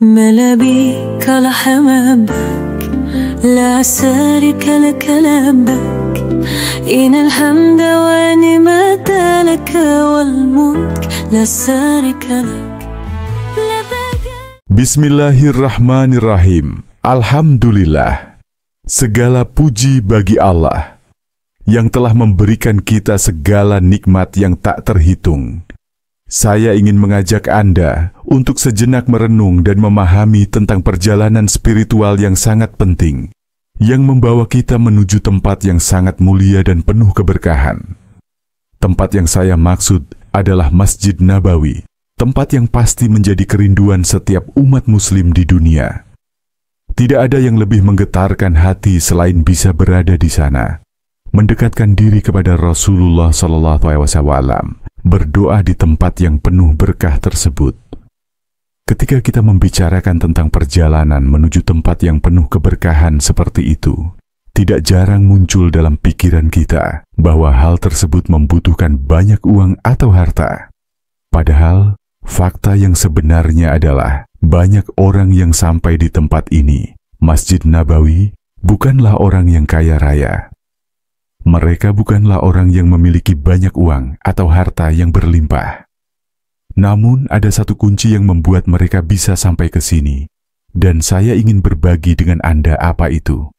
ما بيك لحم أبك لا شريك لك لبك إن الحمد والنعمة لك والملك لا شريك لك. Bismillahirrahmanirrahim. Alhamdulillah. Segala puji bagi Allah yang telah memberikan kita segala nikmat yang tak terhitung. Saya ingin mengajak Anda untuk sejenak merenung dan memahami tentang perjalanan spiritual yang sangat penting, yang membawa kita menuju tempat yang sangat mulia dan penuh keberkahan. Tempat yang saya maksud adalah Masjid Nabawi, tempat yang pasti menjadi kerinduan setiap umat muslim di dunia. Tidak ada yang lebih menggetarkan hati selain bisa berada di sana, mendekatkan diri kepada Rasulullah SAW, berdoa di tempat yang penuh berkah tersebut. Ketika kita membicarakan tentang perjalanan menuju tempat yang penuh keberkahan seperti itu, tidak jarang muncul dalam pikiran kita bahwa hal tersebut membutuhkan banyak uang atau harta. Padahal, fakta yang sebenarnya adalah banyak orang yang sampai di tempat ini, Masjid Nabawi, bukanlah orang yang kaya raya. Mereka bukanlah orang yang memiliki banyak uang atau harta yang berlimpah. Namun ada satu kunci yang membuat mereka bisa sampai ke sini, dan saya ingin berbagi dengan Anda apa itu.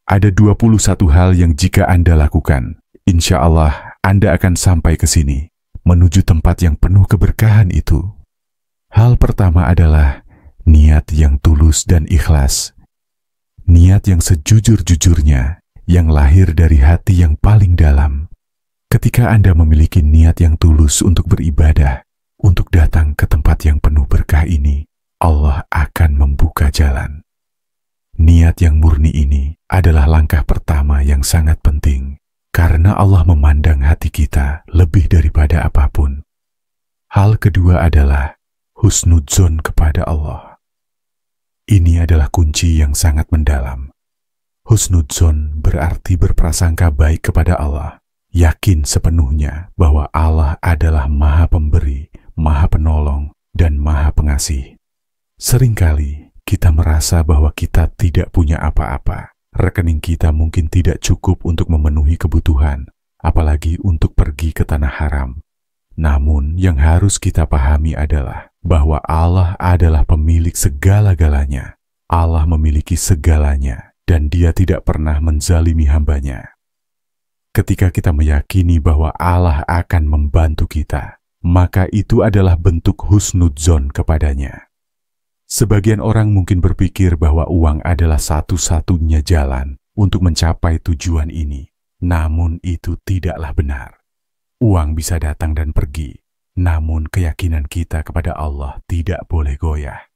Ada 21 hal yang jika Anda lakukan, insya Allah Anda akan sampai ke sini, menuju tempat yang penuh keberkahan itu. Hal pertama adalah niat yang tulus dan ikhlas. Niat yang sejujur-jujurnya, yang lahir dari hati yang paling dalam. Ketika Anda memiliki niat yang tulus untuk beribadah, untuk datang ke tempat yang penuh berkah ini, Allah akan membuka jalan. Niat yang murni ini adalah langkah pertama yang sangat penting, karena Allah memandang hati kita lebih daripada apapun. Hal kedua adalah husnudzon kepada Allah. Ini adalah kunci yang sangat mendalam. Husnudzon berarti berprasangka baik kepada Allah, yakin sepenuhnya bahwa Allah adalah Maha Pemberi, Maha Penolong, dan Maha Pengasih. Seringkali kita merasa bahwa kita tidak punya apa-apa. Rekening kita mungkin tidak cukup untuk memenuhi kebutuhan, apalagi untuk pergi ke tanah haram. Namun yang harus kita pahami adalah bahwa Allah adalah pemilik segala-galanya. Allah memiliki segalanya, dan Dia tidak pernah menzalimi hambanya. Ketika kita meyakini bahwa Allah akan membantu kita, maka itu adalah bentuk husnudzon kepadanya. Sebagian orang mungkin berpikir bahwa uang adalah satu-satunya jalan untuk mencapai tujuan ini. Namun itu tidaklah benar. Uang bisa datang dan pergi, namun keyakinan kita kepada Allah tidak boleh goyah.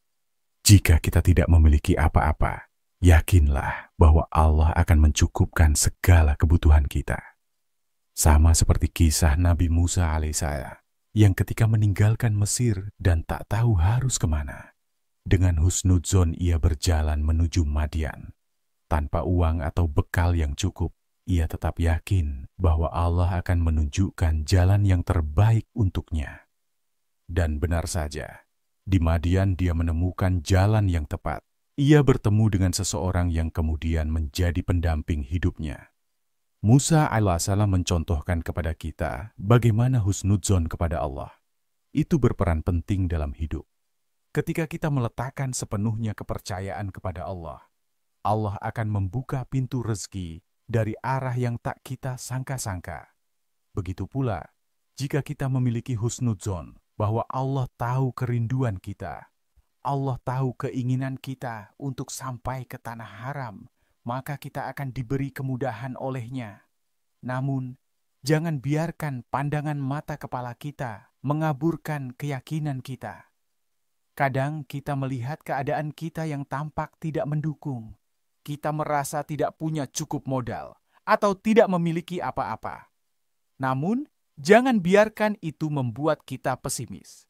Jika kita tidak memiliki apa-apa, yakinlah bahwa Allah akan mencukupkan segala kebutuhan kita. Sama seperti kisah Nabi Musa alaihissalam yang ketika meninggalkan Mesir dan tak tahu harus kemana. Dengan husnudzon ia berjalan menuju Madian. Tanpa uang atau bekal yang cukup, ia tetap yakin bahwa Allah akan menunjukkan jalan yang terbaik untuknya. Dan benar saja, di Madian dia menemukan jalan yang tepat. Ia bertemu dengan seseorang yang kemudian menjadi pendamping hidupnya. Musa alaihissalam mencontohkan kepada kita bagaimana husnudzon kepada Allah. Itu berperan penting dalam hidup. Ketika kita meletakkan sepenuhnya kepercayaan kepada Allah, Allah akan membuka pintu rezeki dari arah yang tak kita sangka-sangka. Begitu pula, jika kita memiliki husnudzon bahwa Allah tahu kerinduan kita, Allah tahu keinginan kita untuk sampai ke tanah haram, maka kita akan diberi kemudahan olehnya. Namun, jangan biarkan pandangan mata kepala kita mengaburkan keyakinan kita. Kadang kita melihat keadaan kita yang tampak tidak mendukung. Kita merasa tidak punya cukup modal atau tidak memiliki apa-apa. Namun, jangan biarkan itu membuat kita pesimis.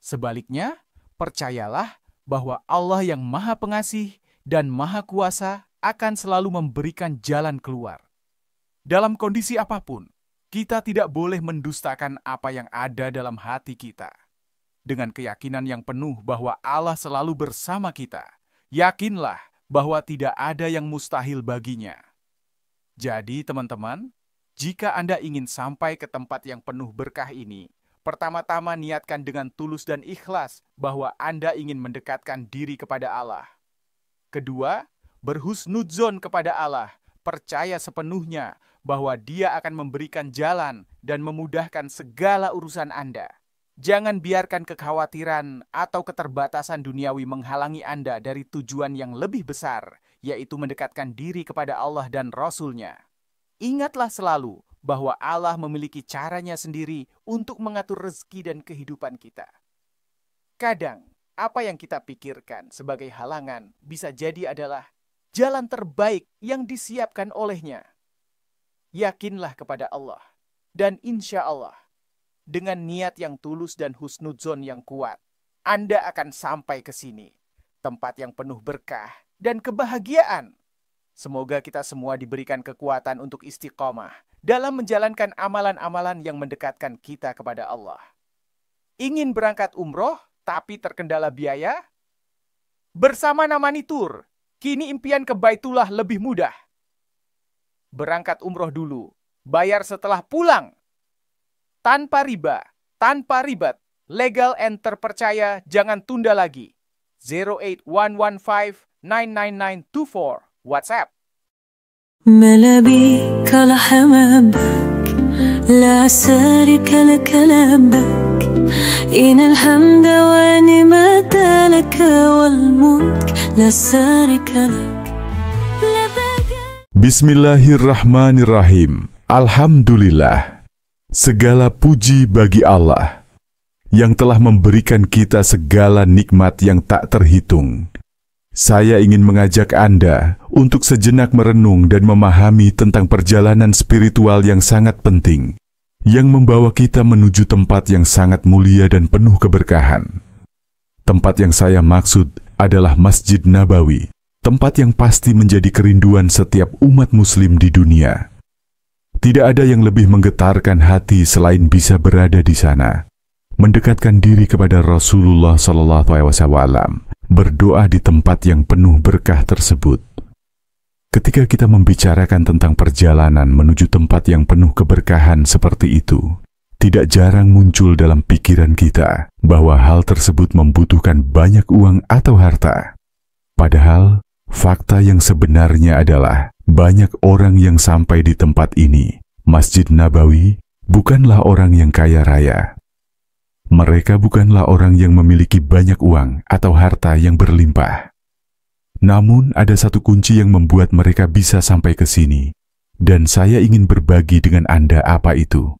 Sebaliknya, percayalah bahwa Allah yang Maha Pengasih dan Maha Kuasa akan selalu memberikan jalan keluar. Dalam kondisi apapun, kita tidak boleh mendustakan apa yang ada dalam hati kita. dengan keyakinan yang penuh bahwa Allah selalu bersama kita. Yakinlah bahwa tidak ada yang mustahil baginya. Jadi teman-teman, jika Anda ingin sampai ke tempat yang penuh berkah ini, pertama-tama niatkan dengan tulus dan ikhlas bahwa Anda ingin mendekatkan diri kepada Allah. Kedua, berhusnudzon kepada Allah, percaya sepenuhnya bahwa Dia akan memberikan jalan dan memudahkan segala urusan Anda. Jangan biarkan kekhawatiran atau keterbatasan duniawi menghalangi Anda dari tujuan yang lebih besar, yaitu mendekatkan diri kepada Allah dan Rasul-Nya. Ingatlah selalu bahwa Allah memiliki caranya sendiri untuk mengatur rezeki dan kehidupan kita. Kadang, apa yang kita pikirkan sebagai halangan bisa jadi adalah jalan terbaik yang disiapkan oleh-Nya. Yakinlah kepada Allah, dan insya Allah, dengan niat yang tulus dan husnudzon yang kuat, Anda akan sampai ke sini, tempat yang penuh berkah dan kebahagiaan. Semoga kita semua diberikan kekuatan untuk istiqomah dalam menjalankan amalan-amalan yang mendekatkan kita kepada Allah. Ingin berangkat umroh tapi terkendala biaya? Bersama Namani Tour, kini impian ke Baitullah lebih mudah. Berangkat umroh dulu, bayar setelah pulang. Tanpa riba, tanpa ribet, legal and terpercaya, jangan tunda lagi. 08115999924 WhatsApp. ملا بيك لحمامك لا شريك لك لبك إن الحمد ونعمة لك والملك لا شريك لك Bismillahirrahmanirrahim. Alhamdulillah. Segala puji bagi Allah yang telah memberikan kita segala nikmat yang tak terhitung. Saya ingin mengajak Anda untuk sejenak merenung dan memahami tentang perjalanan spiritual yang sangat penting, yang membawa kita menuju tempat yang sangat mulia dan penuh keberkahan. Tempat yang saya maksud adalah Masjid Nabawi, tempat yang pasti menjadi kerinduan setiap umat muslim di dunia. Tidak ada yang lebih menggetarkan hati selain bisa berada di sana, mendekatkan diri kepada Rasulullah SAW, berdoa di tempat yang penuh berkah tersebut. Ketika kita membicarakan tentang perjalanan menuju tempat yang penuh keberkahan seperti itu, tidak jarang muncul dalam pikiran kita bahwa hal tersebut membutuhkan banyak uang atau harta. Padahal, fakta yang sebenarnya adalah banyak orang yang sampai di tempat ini, Masjid Nabawi, bukanlah orang yang kaya raya. Mereka bukanlah orang yang memiliki banyak uang atau harta yang berlimpah. Namun ada satu kunci yang membuat mereka bisa sampai ke sini, dan saya ingin berbagi dengan Anda apa itu.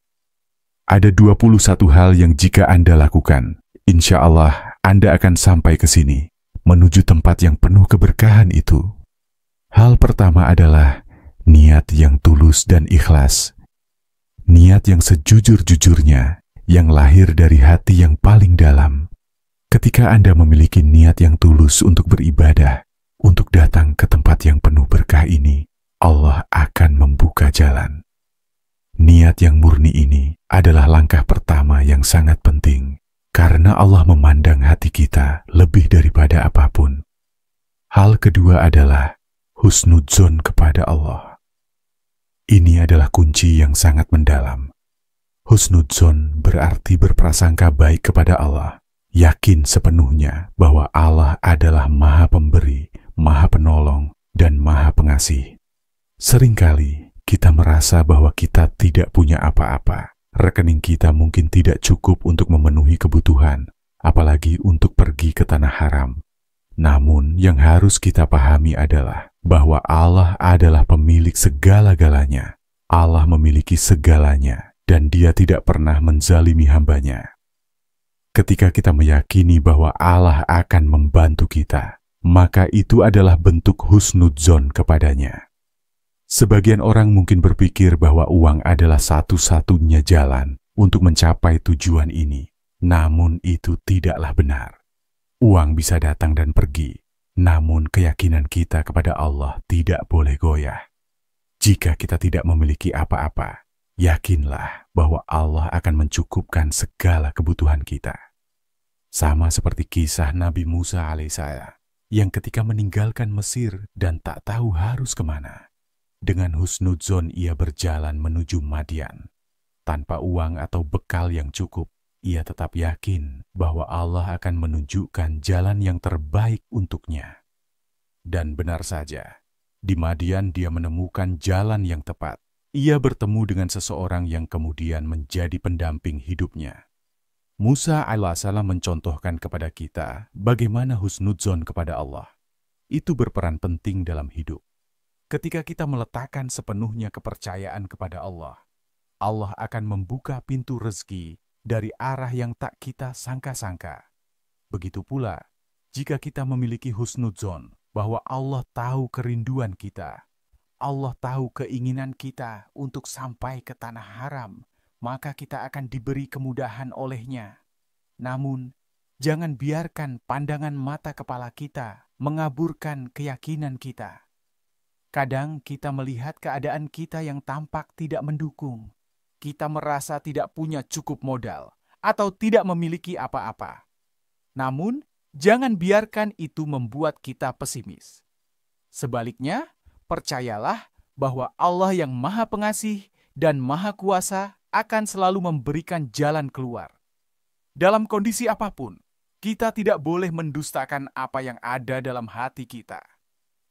Ada 21 hal yang jika Anda lakukan, insya Allah Anda akan sampai ke sini, menuju tempat yang penuh keberkahan itu. Hal pertama adalah niat yang tulus dan ikhlas. Niat yang sejujur-jujurnya, yang lahir dari hati yang paling dalam. Ketika Anda memiliki niat yang tulus untuk beribadah, untuk datang ke tempat yang penuh berkah ini, Allah akan membuka jalan. Niat yang murni ini adalah langkah pertama yang sangat penting, karena Allah memandang hati kita lebih daripada apapun. Hal kedua adalah husnudzon kepada Allah. Ini adalah kunci yang sangat mendalam. Husnudzon berarti berprasangka baik kepada Allah, yakin sepenuhnya bahwa Allah adalah Maha Pemberi, Maha Penolong, dan Maha Pengasih. Seringkali kita merasa bahwa kita tidak punya apa-apa. Rekening kita mungkin tidak cukup untuk memenuhi kebutuhan, apalagi untuk pergi ke tanah haram. Namun yang harus kita pahami adalah bahwa Allah adalah pemilik segala-galanya. Allah memiliki segalanya dan Dia tidak pernah menzalimi hambanya. Ketika kita meyakini bahwa Allah akan membantu kita, maka itu adalah bentuk husnudzon kepadanya. Sebagian orang mungkin berpikir bahwa uang adalah satu-satunya jalan untuk mencapai tujuan ini. Namun itu tidaklah benar. Uang bisa datang dan pergi, namun keyakinan kita kepada Allah tidak boleh goyah. Jika kita tidak memiliki apa-apa, yakinlah bahwa Allah akan mencukupkan segala kebutuhan kita. Sama seperti kisah Nabi Musa alaihissalam yang ketika meninggalkan Mesir dan tak tahu harus kemana. Dengan husnudzon ia berjalan menuju Madian. Tanpa uang atau bekal yang cukup, ia tetap yakin bahwa Allah akan menunjukkan jalan yang terbaik untuknya. Dan benar saja, di Madian dia menemukan jalan yang tepat. Ia bertemu dengan seseorang yang kemudian menjadi pendamping hidupnya. Musa alaihissalam mencontohkan kepada kita bagaimana husnudzon kepada Allah. Itu berperan penting dalam hidup. Ketika kita meletakkan sepenuhnya kepercayaan kepada Allah, Allah akan membuka pintu rezeki dari arah yang tak kita sangka-sangka. Begitu pula, jika kita memiliki husnudzon bahwa Allah tahu kerinduan kita, Allah tahu keinginan kita untuk sampai ke tanah haram, maka kita akan diberi kemudahan olehnya. Namun, jangan biarkan pandangan mata kepala kita mengaburkan keyakinan kita. Kadang kita melihat keadaan kita yang tampak tidak mendukung. Kita merasa tidak punya cukup modal atau tidak memiliki apa-apa. Namun, jangan biarkan itu membuat kita pesimis. Sebaliknya, percayalah bahwa Allah yang Maha Pengasih dan Maha Kuasa akan selalu memberikan jalan keluar. Dalam kondisi apapun, kita tidak boleh mendustakan apa yang ada dalam hati kita.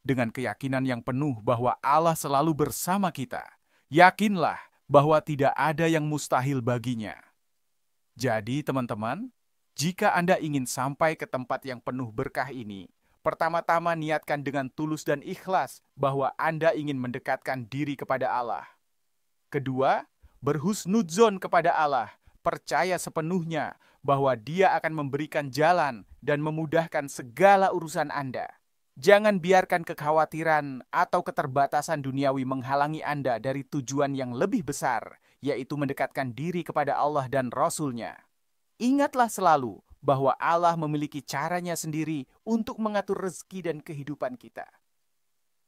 Dengan keyakinan yang penuh bahwa Allah selalu bersama kita, yakinlah bahwa tidak ada yang mustahil baginya. Jadi teman-teman, jika Anda ingin sampai ke tempat yang penuh berkah ini, pertama-tama niatkan dengan tulus dan ikhlas bahwa Anda ingin mendekatkan diri kepada Allah. Kedua, berhusnudzon kepada Allah, percaya sepenuhnya bahwa Dia akan memberikan jalan dan memudahkan segala urusan Anda. Jangan biarkan kekhawatiran atau keterbatasan duniawi menghalangi Anda dari tujuan yang lebih besar, yaitu mendekatkan diri kepada Allah dan Rasul-Nya. Ingatlah selalu bahwa Allah memiliki caranya sendiri untuk mengatur rezeki dan kehidupan kita.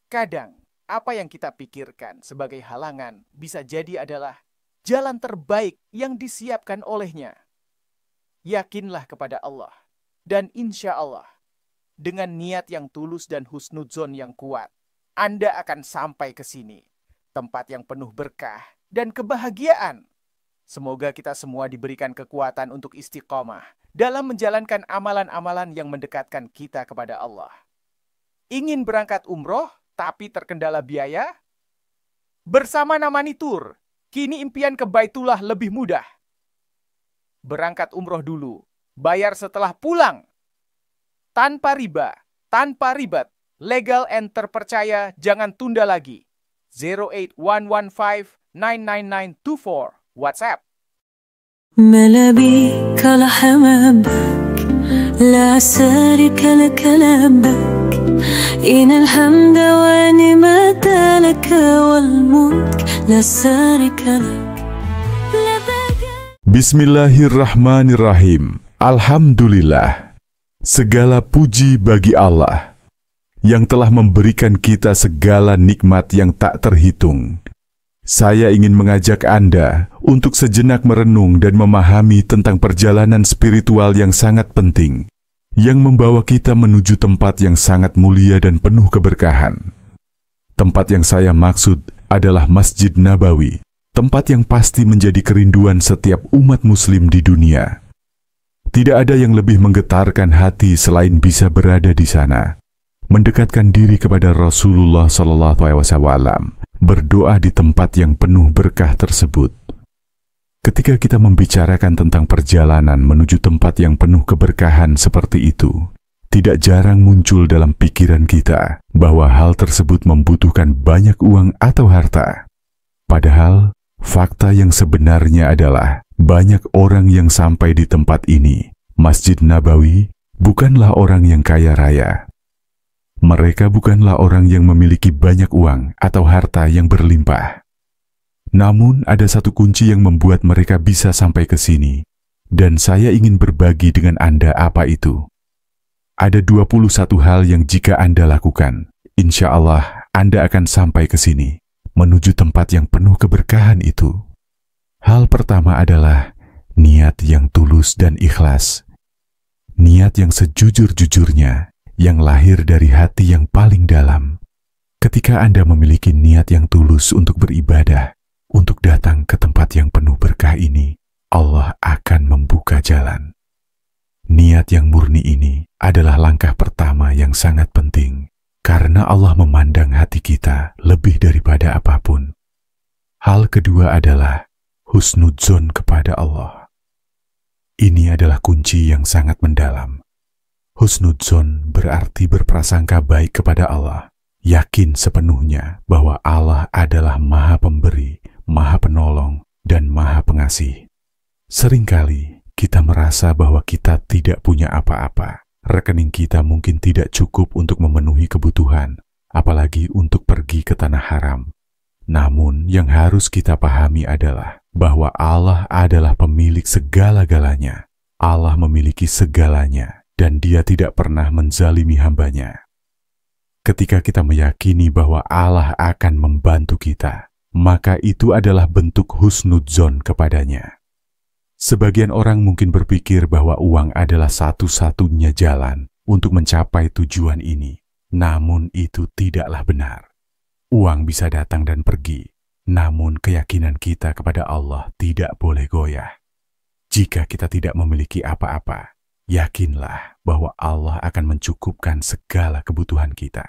Kadang, apa yang kita pikirkan sebagai halangan bisa jadi adalah jalan terbaik yang disiapkan olehnya. Yakinlah kepada Allah, dan insya Allah, dengan niat yang tulus dan husnudzon yang kuat, Anda akan sampai ke sini, tempat yang penuh berkah dan kebahagiaan. Semoga kita semua diberikan kekuatan untuk istiqomah dalam menjalankan amalan-amalan yang mendekatkan kita kepada Allah. Ingin berangkat umroh tapi terkendala biaya? Bersama Namani Tour, kini impian ke Baitullah lebih mudah. Berangkat umroh dulu, bayar setelah pulang. Tanpa riba, tanpa ribet, legal and terpercaya, jangan tunda lagi. 08115999924 WhatsApp. ملابيك لحمامك لا شريك لك لبك إن الحمد ونعمة لك والملك لا شريك لك. Bismillahirrahmanirrahim. Alhamdulillah. Segala puji bagi Allah yang telah memberikan kita segala nikmat yang tak terhitung. Saya ingin mengajak Anda untuk sejenak merenung dan memahami tentang perjalanan spiritual yang sangat penting, yang membawa kita menuju tempat yang sangat mulia dan penuh keberkahan. Tempat yang saya maksud adalah Masjid Nabawi, tempat yang pasti menjadi kerinduan setiap umat muslim di dunia. Tidak ada yang lebih menggetarkan hati selain bisa berada di sana, mendekatkan diri kepada Rasulullah SAW, berdoa di tempat yang penuh berkah tersebut. Ketika kita membicarakan tentang perjalanan menuju tempat yang penuh keberkahan seperti itu, tidak jarang muncul dalam pikiran kita bahwa hal tersebut membutuhkan banyak uang atau harta. Padahal, fakta yang sebenarnya adalah banyak orang yang sampai di tempat ini, Masjid Nabawi, bukanlah orang yang kaya raya. Mereka bukanlah orang yang memiliki banyak uang atau harta yang berlimpah. Namun ada satu kunci yang membuat mereka bisa sampai ke sini, dan saya ingin berbagi dengan Anda apa itu. Ada 21 hal yang jika Anda lakukan, insya Allah Anda akan sampai ke sini, menuju tempat yang penuh keberkahan itu. Hal pertama adalah niat yang tulus dan ikhlas. niat yang sejujur-jujurnya, yang lahir dari hati yang paling dalam. Ketika Anda memiliki niat yang tulus untuk beribadah, untuk datang ke tempat yang penuh berkah ini, Allah akan membuka jalan. Niat yang murni ini adalah langkah pertama yang sangat penting, karena Allah memandang hati kita lebih daripada apapun. Hal kedua adalah husnudzon kepada Allah. Ini adalah kunci yang sangat mendalam. Husnudzon berarti berprasangka baik kepada Allah, yakin sepenuhnya bahwa Allah adalah Maha Pemberi, Maha Penolong, dan Maha Pengasih. Seringkali kita merasa bahwa kita tidak punya apa-apa. Rekening kita mungkin tidak cukup untuk memenuhi kebutuhan, apalagi untuk pergi ke tanah haram. Namun, yang harus kita pahami adalah bahwa Allah adalah pemilik segala-galanya. Allah memiliki segalanya, dan Dia tidak pernah menzalimi hambanya. Ketika kita meyakini bahwa Allah akan membantu kita, maka itu adalah bentuk husnudzon kepadanya. Sebagian orang mungkin berpikir bahwa uang adalah satu-satunya jalan untuk mencapai tujuan ini. Namun itu tidaklah benar. Uang bisa datang dan pergi, namun keyakinan kita kepada Allah tidak boleh goyah. Jika kita tidak memiliki apa-apa, yakinlah bahwa Allah akan mencukupkan segala kebutuhan kita.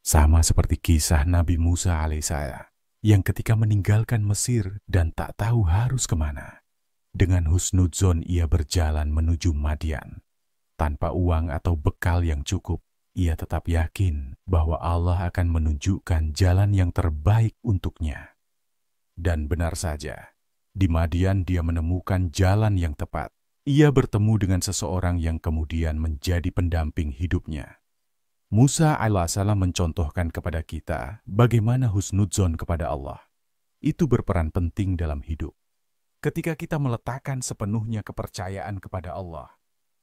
Sama seperti kisah Nabi Musa alaihissalam yang ketika meninggalkan Mesir dan tak tahu harus kemana. Dengan husnudzon ia berjalan menuju Madian. Tanpa uang atau bekal yang cukup, ia tetap yakin bahwa Allah akan menunjukkan jalan yang terbaik untuknya. Dan benar saja, di Madian dia menemukan jalan yang tepat. Ia bertemu dengan seseorang yang kemudian menjadi pendamping hidupnya. Musa alaihissalam mencontohkan kepada kita bagaimana husnudzon kepada Allah. Itu berperan penting dalam hidup. Ketika kita meletakkan sepenuhnya kepercayaan kepada Allah,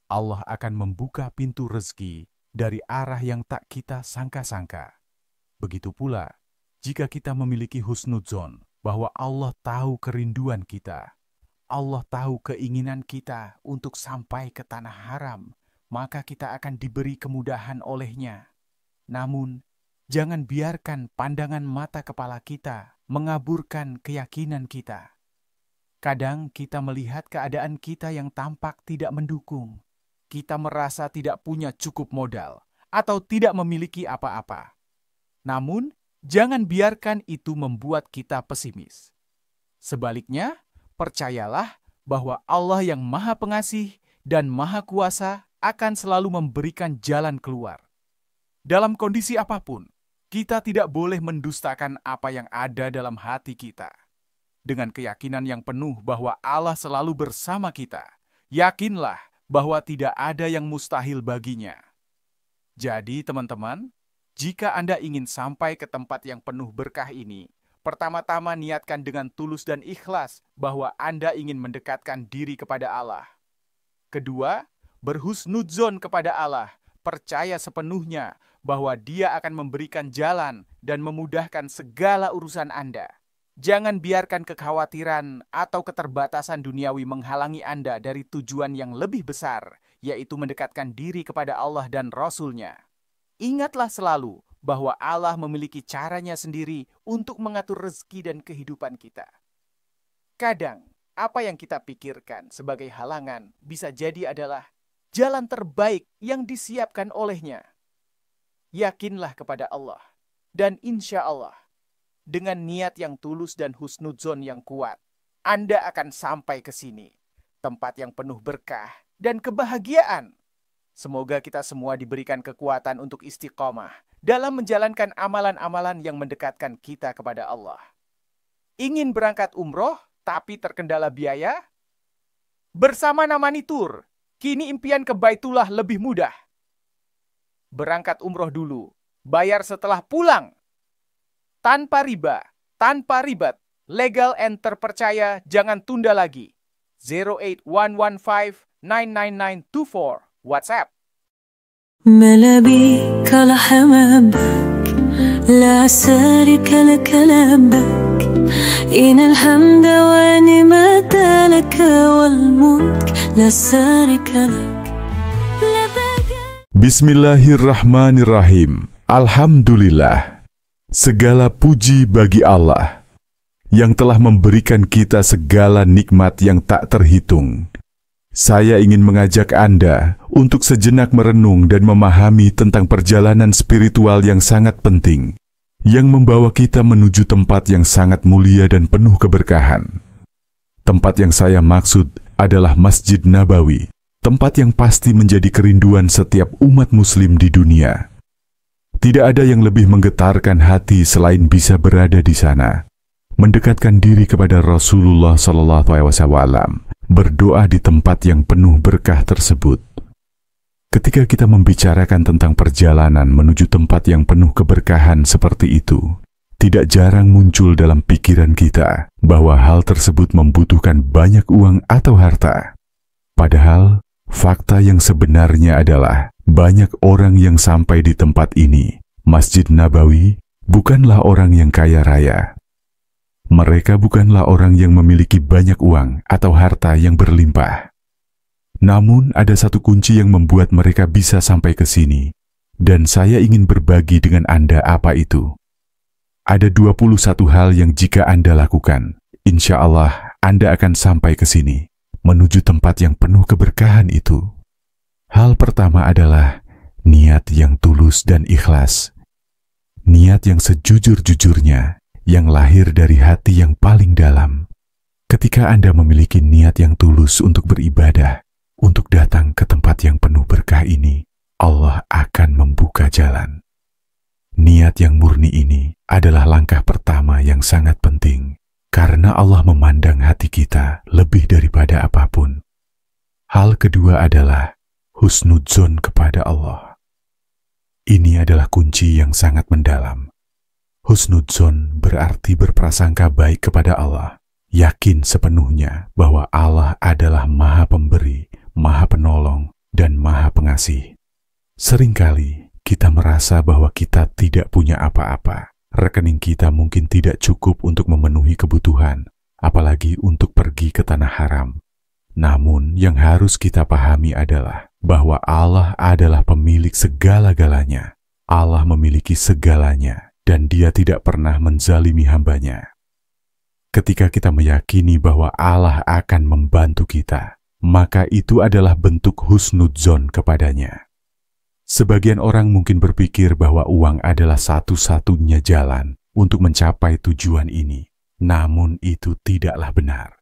Allah akan membuka pintu rezeki dari arah yang tak kita sangka-sangka. Begitu pula, jika kita memiliki husnudzon bahwa Allah tahu kerinduan kita, Allah tahu keinginan kita untuk sampai ke tanah haram, maka kita akan diberi kemudahan olehnya. Namun, jangan biarkan pandangan mata kepala kita mengaburkan keyakinan kita. Kadang kita melihat keadaan kita yang tampak tidak mendukung. Kita merasa tidak punya cukup modal atau tidak memiliki apa-apa. Namun, jangan biarkan itu membuat kita pesimis. Sebaliknya, percayalah bahwa Allah yang Maha Pengasih dan Maha Kuasa akan selalu memberikan jalan keluar. Dalam kondisi apapun, kita tidak boleh mendustakan apa yang ada dalam hati kita. Dengan keyakinan yang penuh bahwa Allah selalu bersama kita, yakinlah bahwa tidak ada yang mustahil baginya. Jadi teman-teman, jika Anda ingin sampai ke tempat yang penuh berkah ini, pertama-tama niatkan dengan tulus dan ikhlas bahwa Anda ingin mendekatkan diri kepada Allah. Kedua, berhusnudzon kepada Allah, percaya sepenuhnya bahwa Dia akan memberikan jalan dan memudahkan segala urusan Anda. Jangan biarkan kekhawatiran atau keterbatasan duniawi menghalangi Anda dari tujuan yang lebih besar, yaitu mendekatkan diri kepada Allah dan Rasul-Nya. Ingatlah selalu bahwa Allah memiliki caranya sendiri untuk mengatur rezeki dan kehidupan kita. Kadang, apa yang kita pikirkan sebagai halangan bisa jadi adalah jalan terbaik yang disiapkan olehnya. Yakinlah kepada Allah, dan insya Allah, dengan niat yang tulus dan husnudzon yang kuat, Anda akan sampai ke sini, tempat yang penuh berkah dan kebahagiaan. Semoga kita semua diberikan kekuatan untuk istiqomah dalam menjalankan amalan-amalan yang mendekatkan kita kepada Allah. Ingin berangkat umroh tapi terkendala biaya? Bersama Namani Tour, kini impian ke Baitullah lebih mudah. Berangkat umroh dulu, bayar setelah pulang. Tanpa riba, tanpa ribet, legal and terpercaya, jangan tunda lagi. 08115999924 WhatsApp. ملابيك لحمامك لا شريك لك لبك إن الحمد ونعمة لك والملك لا شريك لك Bismillahirrahmanirrahim. Alhamdulillah. Segala puji bagi Allah yang telah memberikan kita segala nikmat yang tak terhitung. Saya ingin mengajak Anda untuk sejenak merenung dan memahami tentang perjalanan spiritual yang sangat penting, yang membawa kita menuju tempat yang sangat mulia dan penuh keberkahan. Tempat yang saya maksud adalah Masjid Nabawi, tempat yang pasti menjadi kerinduan setiap umat muslim di dunia. Tidak ada yang lebih menggetarkan hati selain bisa berada di sana, mendekatkan diri kepada Rasulullah SAW, berdoa di tempat yang penuh berkah tersebut. Ketika kita membicarakan tentang perjalanan menuju tempat yang penuh keberkahan seperti itu, tidak jarang muncul dalam pikiran kita bahwa hal tersebut membutuhkan banyak uang atau harta. Padahal, fakta yang sebenarnya adalah banyak orang yang sampai di tempat ini, Masjid Nabawi, bukanlah orang yang kaya raya. Mereka bukanlah orang yang memiliki banyak uang atau harta yang berlimpah. Namun ada satu kunci yang membuat mereka bisa sampai ke sini, dan saya ingin berbagi dengan Anda apa itu. Ada 21 hal yang jika Anda lakukan, insya Allah Anda akan sampai ke sini, menuju tempat yang penuh keberkahan itu. Hal pertama adalah niat yang tulus dan ikhlas. Niat yang sejujur-jujurnya, yang lahir dari hati yang paling dalam. Ketika Anda memiliki niat yang tulus untuk beribadah, untuk datang ke tempat yang penuh berkah ini, Allah akan membuka jalan. Niat yang murni ini adalah langkah pertama yang sangat penting, karena Allah memandang hati kita lebih daripada apapun. Hal kedua adalah husnudzon kepada Allah. Ini adalah kunci yang sangat mendalam. Husnudzon berarti berprasangka baik kepada Allah, yakin sepenuhnya bahwa Allah adalah Maha Pemberi, Maha Penolong, dan Maha Pengasih. Seringkali kita merasa bahwa kita tidak punya apa-apa. Rekening kita mungkin tidak cukup untuk memenuhi kebutuhan, apalagi untuk pergi ke tanah haram. Namun yang harus kita pahami adalah bahwa Allah adalah pemilik segala-galanya. Allah memiliki segalanya, dan Dia tidak pernah menzalimi hambanya. Ketika kita meyakini bahwa Allah akan membantu kita, maka itu adalah bentuk husnudzon kepadanya. Sebagian orang mungkin berpikir bahwa uang adalah satu-satunya jalan untuk mencapai tujuan ini. Namun itu tidaklah benar.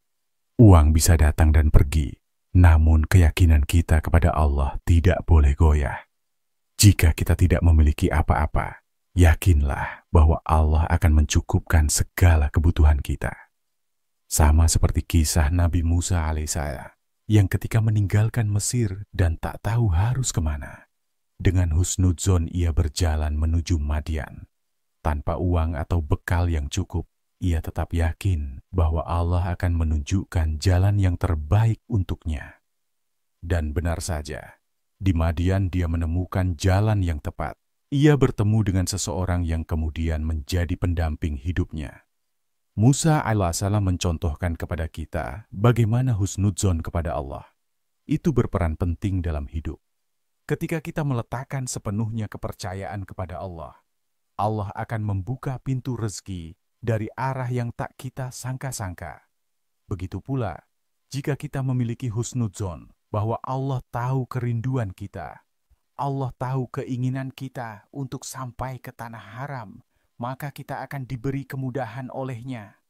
Uang bisa datang dan pergi, namun keyakinan kita kepada Allah tidak boleh goyah. Jika kita tidak memiliki apa-apa, yakinlah bahwa Allah akan mencukupkan segala kebutuhan kita. Sama seperti kisah Nabi Musa alaihissalam yang ketika meninggalkan Mesir dan tak tahu harus kemana. Dengan husnudzon ia berjalan menuju Madian. Tanpa uang atau bekal yang cukup, ia tetap yakin bahwa Allah akan menunjukkan jalan yang terbaik untuknya. Dan benar saja, di Madian dia menemukan jalan yang tepat. Ia bertemu dengan seseorang yang kemudian menjadi pendamping hidupnya. Musa alaihissalam mencontohkan kepada kita bagaimana husnudzon kepada Allah. Itu berperan penting dalam hidup. Ketika kita meletakkan sepenuhnya kepercayaan kepada Allah, Allah akan membuka pintu rezeki dari arah yang tak kita sangka-sangka. Begitu pula, jika kita memiliki husnudzon bahwa Allah tahu kerinduan kita, Allah tahu keinginan kita untuk sampai ke tanah haram, maka kita akan diberi kemudahan olehnya.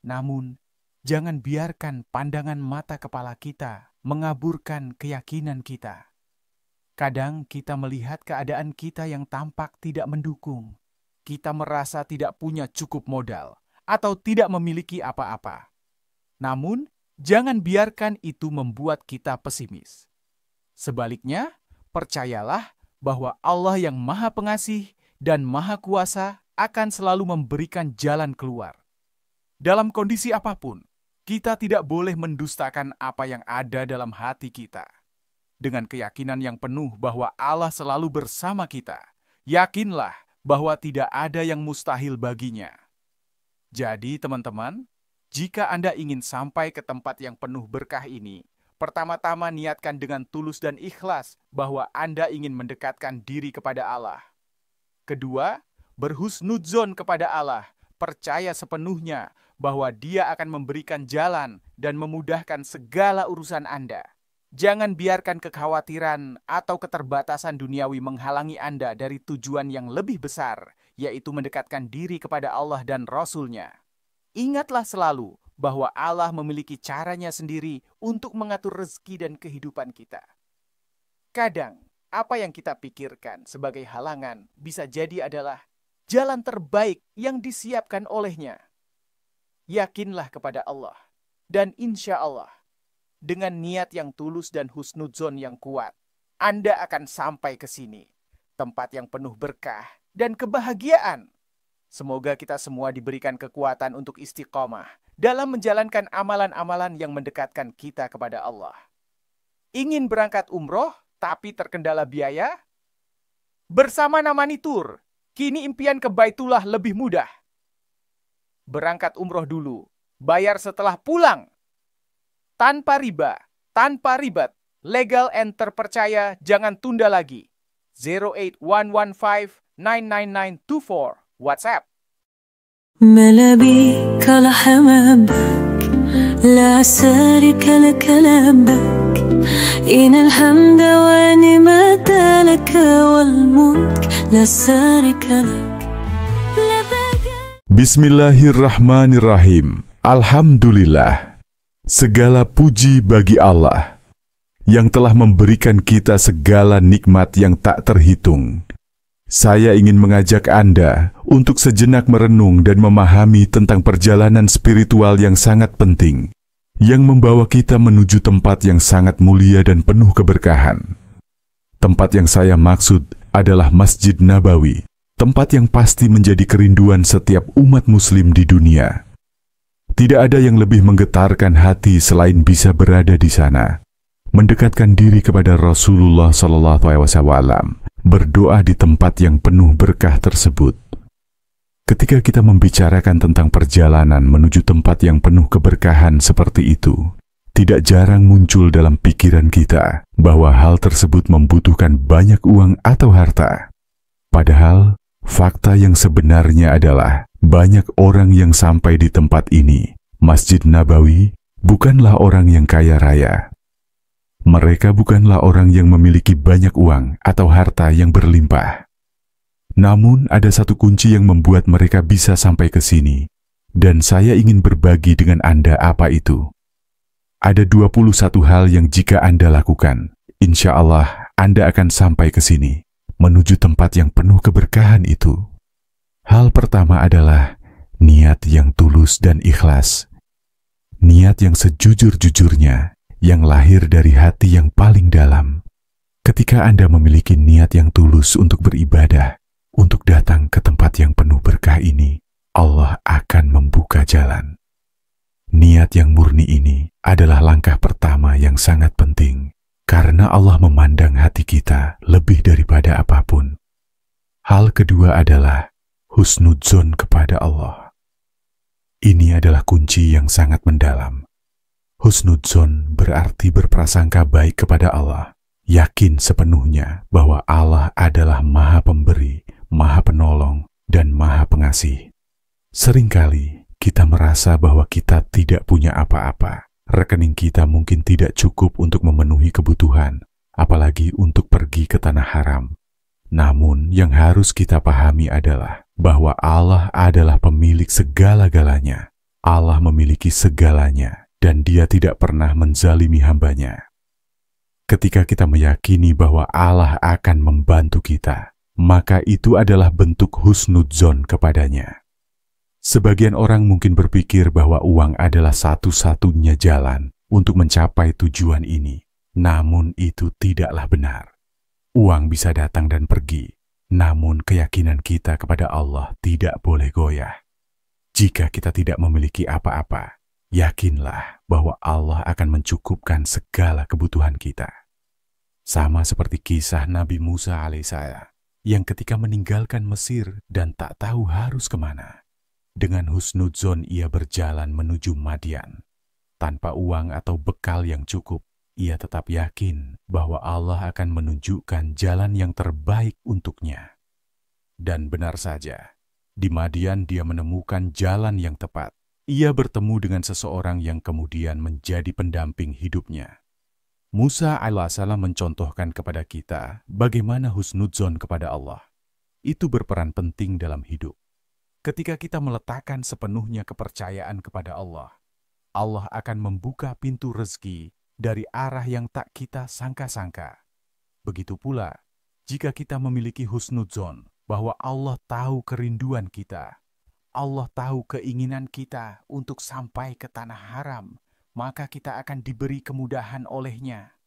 Namun, jangan biarkan pandangan mata kepala kita mengaburkan keyakinan kita. Kadang kita melihat keadaan kita yang tampak tidak mendukung. Kita merasa tidak punya cukup modal atau tidak memiliki apa-apa. Namun, jangan biarkan itu membuat kita pesimis. Sebaliknya, percayalah bahwa Allah yang Maha Pengasih dan Maha Kuasa akan selalu memberikan jalan keluar. Dalam kondisi apapun, kita tidak boleh mendustakan apa yang ada dalam hati kita. Dengan keyakinan yang penuh bahwa Allah selalu bersama kita, yakinlah bahwa tidak ada yang mustahil baginya. Jadi teman-teman, jika Anda ingin sampai ke tempat yang penuh berkah ini, Pertama-tama niatkan dengan tulus dan ikhlas bahwa Anda ingin mendekatkan diri kepada Allah. Kedua, berhusnudzon kepada Allah, percaya sepenuhnya bahwa Dia akan memberikan jalan dan memudahkan segala urusan Anda. Jangan biarkan kekhawatiran atau keterbatasan duniawi menghalangi Anda dari tujuan yang lebih besar, yaitu mendekatkan diri kepada Allah dan Rasul-Nya. Ingatlah selalu bahwa Allah memiliki caranya sendiri untuk mengatur rezeki dan kehidupan kita. Kadang, apa yang kita pikirkan sebagai halangan bisa jadi adalah jalan terbaik yang disiapkan oleh-Nya. Yakinlah kepada Allah, dan insya Allah, dengan niat yang tulus dan husnudzon yang kuat, Anda akan sampai ke sini, tempat yang penuh berkah dan kebahagiaan. Semoga kita semua diberikan kekuatan untuk istiqomah dalam menjalankan amalan-amalan yang mendekatkan kita kepada Allah. Ingin berangkat umroh tapi terkendala biaya? Bersama Namani Tour, kini impian ke Baitullah lebih mudah. Berangkat umroh dulu, bayar setelah pulang. Tanpa riba, tanpa ribet, legal and terpercaya, jangan tunda lagi. 08115999924 WhatsApp. ملا بيك لحمامك لا شريك لك لبك إن الحمد ونعمة لك والملك لا شريك لك Bismillahirrahmanirrahim. Alhamdulillah. Segala puji bagi Allah yang telah memberikan kita segala nikmat yang tak terhitung. Saya ingin mengajak Anda untuk sejenak merenung dan memahami tentang perjalanan spiritual yang sangat penting, yang membawa kita menuju tempat yang sangat mulia dan penuh keberkahan. Tempat yang saya maksud adalah Masjid Nabawi, tempat yang pasti menjadi kerinduan setiap umat muslim di dunia. Tidak ada yang lebih menggetarkan hati selain bisa berada di sana, mendekatkan diri kepada Rasulullah SAW, berdoa di tempat yang penuh berkah tersebut. Ketika kita membicarakan tentang perjalanan menuju tempat yang penuh keberkahan seperti itu, tidak jarang muncul dalam pikiran kita bahwa hal tersebut membutuhkan banyak uang atau harta. Padahal, fakta yang sebenarnya adalah banyak orang yang sampai di tempat ini, Masjid Nabawi, bukanlah orang yang kaya raya. Mereka bukanlah orang yang memiliki banyak uang atau harta yang berlimpah. Namun ada satu kunci yang membuat mereka bisa sampai ke sini, dan saya ingin berbagi dengan Anda apa itu. Ada 21 hal yang jika Anda lakukan, insya Allah Anda akan sampai ke sini, menuju tempat yang penuh keberkahan itu. Hal pertama adalah niat yang tulus dan ikhlas. Niat yang sejujur-jujurnya, yang lahir dari hati yang paling dalam. Ketika Anda memiliki niat yang tulus untuk beribadah, untuk datang ke tempat yang penuh berkah ini, Allah akan membuka jalan. Niat yang murni ini adalah langkah pertama yang sangat penting, karena Allah memandang hati kita lebih daripada apapun. Hal kedua adalah husnudzon kepada Allah. Ini adalah kunci yang sangat mendalam. Husnudzon berarti berprasangka baik kepada Allah, yakin sepenuhnya bahwa Allah adalah Maha Pemberi, Maha Penolong, dan Maha Pengasih. Seringkali kita merasa bahwa kita tidak punya apa-apa. Rekening kita mungkin tidak cukup untuk memenuhi kebutuhan, apalagi untuk pergi ke tanah haram. Namun yang harus kita pahami adalah bahwa Allah adalah pemilik segala-galanya. Allah memiliki segalanya. Dan Dia tidak pernah menzalimi hambanya. Ketika kita meyakini bahwa Allah akan membantu kita, maka itu adalah bentuk husnudzon kepadanya. Sebagian orang mungkin berpikir bahwa uang adalah satu-satunya jalan untuk mencapai tujuan ini. Namun itu tidaklah benar. Uang bisa datang dan pergi, namun keyakinan kita kepada Allah tidak boleh goyah. Jika kita tidak memiliki apa-apa, yakinlah bahwa Allah akan mencukupkan segala kebutuhan kita. Sama seperti kisah Nabi Musa alaihissalam yang ketika meninggalkan Mesir dan tak tahu harus kemana. Dengan husnudzon ia berjalan menuju Madian. Tanpa uang atau bekal yang cukup, ia tetap yakin bahwa Allah akan menunjukkan jalan yang terbaik untuknya. Dan benar saja, di Madian dia menemukan jalan yang tepat. Ia bertemu dengan seseorang yang kemudian menjadi pendamping hidupnya. Musa alaihissalam mencontohkan kepada kita bagaimana husnudzon kepada Allah. Itu berperan penting dalam hidup. Ketika kita meletakkan sepenuhnya kepercayaan kepada Allah, Allah akan membuka pintu rezeki dari arah yang tak kita sangka-sangka. Begitu pula, jika kita memiliki husnudzon bahwa Allah tahu kerinduan kita, Allah tahu keinginan kita untuk sampai ke tanah haram, maka kita akan diberi kemudahan olehnya.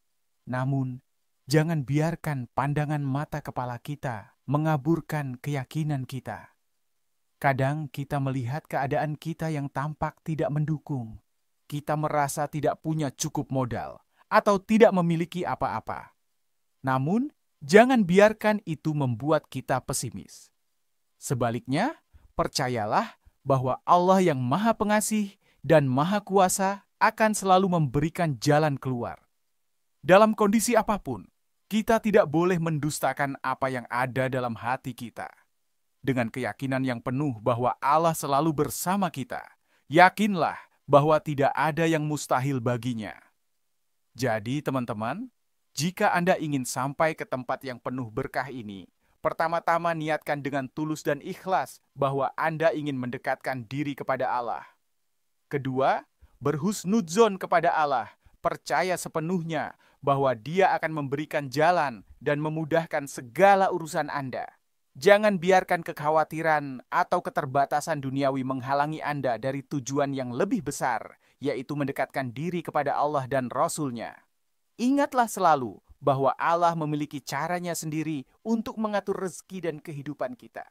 Namun, jangan biarkan pandangan mata kepala kita mengaburkan keyakinan kita. Kadang kita melihat keadaan kita yang tampak tidak mendukung. Kita merasa tidak punya cukup modal atau tidak memiliki apa-apa. Namun, jangan biarkan itu membuat kita pesimis. Sebaliknya, percayalah bahwa Allah yang Maha Pengasih dan Maha Kuasa akan selalu memberikan jalan keluar. Dalam kondisi apapun, kita tidak boleh mendustakan apa yang ada dalam hati kita. Dengan keyakinan yang penuh bahwa Allah selalu bersama kita, yakinlah bahwa tidak ada yang mustahil baginya. Jadi teman-teman, jika Anda ingin sampai ke tempat yang penuh berkah ini, pertama-tama niatkan dengan tulus dan ikhlas bahwa Anda ingin mendekatkan diri kepada Allah. Kedua, berhusnudzon kepada Allah, percaya sepenuhnya bahwa Dia akan memberikan jalan dan memudahkan segala urusan Anda. Jangan biarkan kekhawatiran atau keterbatasan duniawi menghalangi Anda dari tujuan yang lebih besar, yaitu mendekatkan diri kepada Allah dan Rasul-Nya. Ingatlah selalu bahwa Allah memiliki caranya sendiri untuk mengatur rezeki dan kehidupan kita.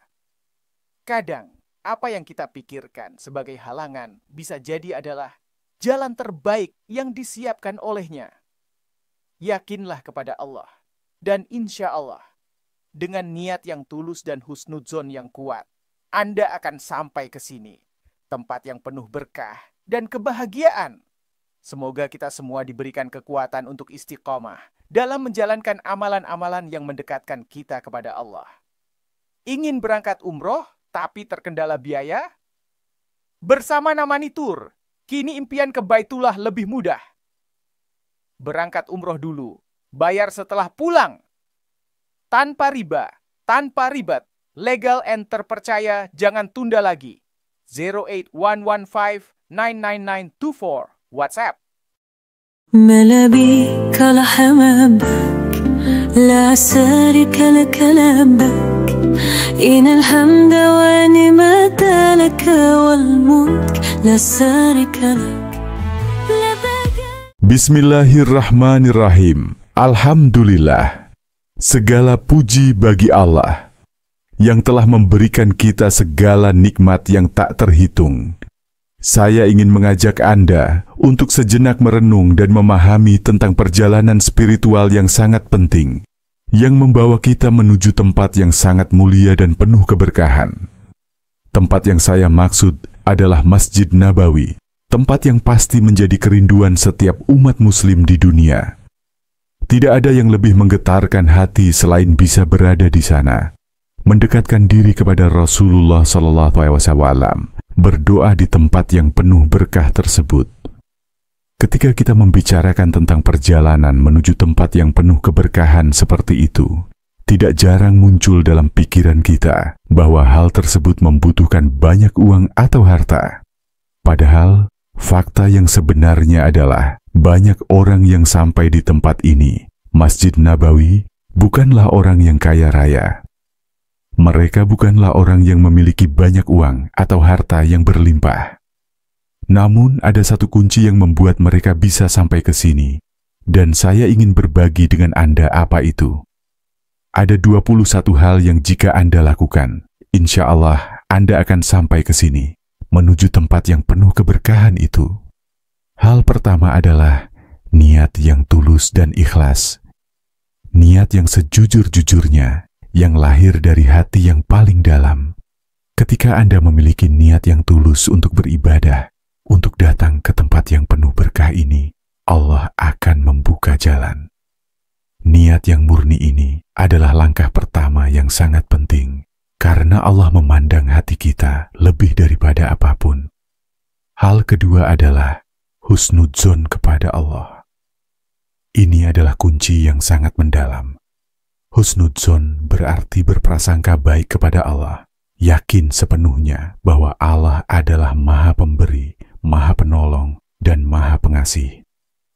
Kadang, apa yang kita pikirkan sebagai halangan bisa jadi adalah jalan terbaik yang disiapkan olehnya. Yakinlah kepada Allah, dan insya Allah, dengan niat yang tulus dan husnudzon yang kuat, Anda akan sampai ke sini, tempat yang penuh berkah dan kebahagiaan. Semoga kita semua diberikan kekuatan untuk istiqomah dalam menjalankan amalan-amalan yang mendekatkan kita kepada Allah. Ingin berangkat umroh tapi terkendala biaya? Bersama Namani Tour, kini impian ke Baitullah lebih mudah. Berangkat umroh dulu, bayar setelah pulang. Tanpa riba, tanpa ribet, legal and terpercaya, jangan tunda lagi. 08115999924 WhatsApp. ملابيك لحمامك لا شريك لك لبك إن الحمد ونعمة لك والملك لا شريك لك. Bismillahirrahmanirrahim. Alhamdulillah. Segala puji bagi Allah yang telah memberikan kita segala nikmat yang tak terhitung. Saya ingin mengajak Anda untuk sejenak merenung dan memahami tentang perjalanan spiritual yang sangat penting, yang membawa kita menuju tempat yang sangat mulia dan penuh keberkahan. Tempat yang saya maksud adalah Masjid Nabawi, tempat yang pasti menjadi kerinduan setiap umat muslim di dunia. Tidak ada yang lebih menggetarkan hati selain bisa berada di sana, mendekatkan diri kepada Rasulullah SAW, berdoa di tempat yang penuh berkah tersebut. Ketika kita membicarakan tentang perjalanan menuju tempat yang penuh keberkahan seperti itu, tidak jarang muncul dalam pikiran kita bahwa hal tersebut membutuhkan banyak uang atau harta. Padahal, fakta yang sebenarnya adalah banyak orang yang sampai di tempat ini, Masjid Nabawi, bukanlah orang yang kaya raya. Mereka bukanlah orang yang memiliki banyak uang atau harta yang berlimpah. Namun ada satu kunci yang membuat mereka bisa sampai ke sini, dan saya ingin berbagi dengan Anda apa itu. Ada 21 hal yang jika Anda lakukan, insya Allah Anda akan sampai ke sini, menuju tempat yang penuh keberkahan itu. Hal pertama adalah niat yang tulus dan ikhlas. Niat yang sejujur-jujurnya, yang lahir dari hati yang paling dalam. Ketika Anda memiliki niat yang tulus untuk beribadah, untuk datang ke tempat yang penuh berkah ini, Allah akan membuka jalan. Niat yang murni ini adalah langkah pertama yang sangat penting, karena Allah memandang hati kita lebih daripada apapun. Hal kedua adalah husnudzon kepada Allah. Ini adalah kunci yang sangat mendalam. Husnudzon berarti berprasangka baik kepada Allah, yakin sepenuhnya bahwa Allah adalah Maha Pemberi, Maha Penolong, dan Maha Pengasih.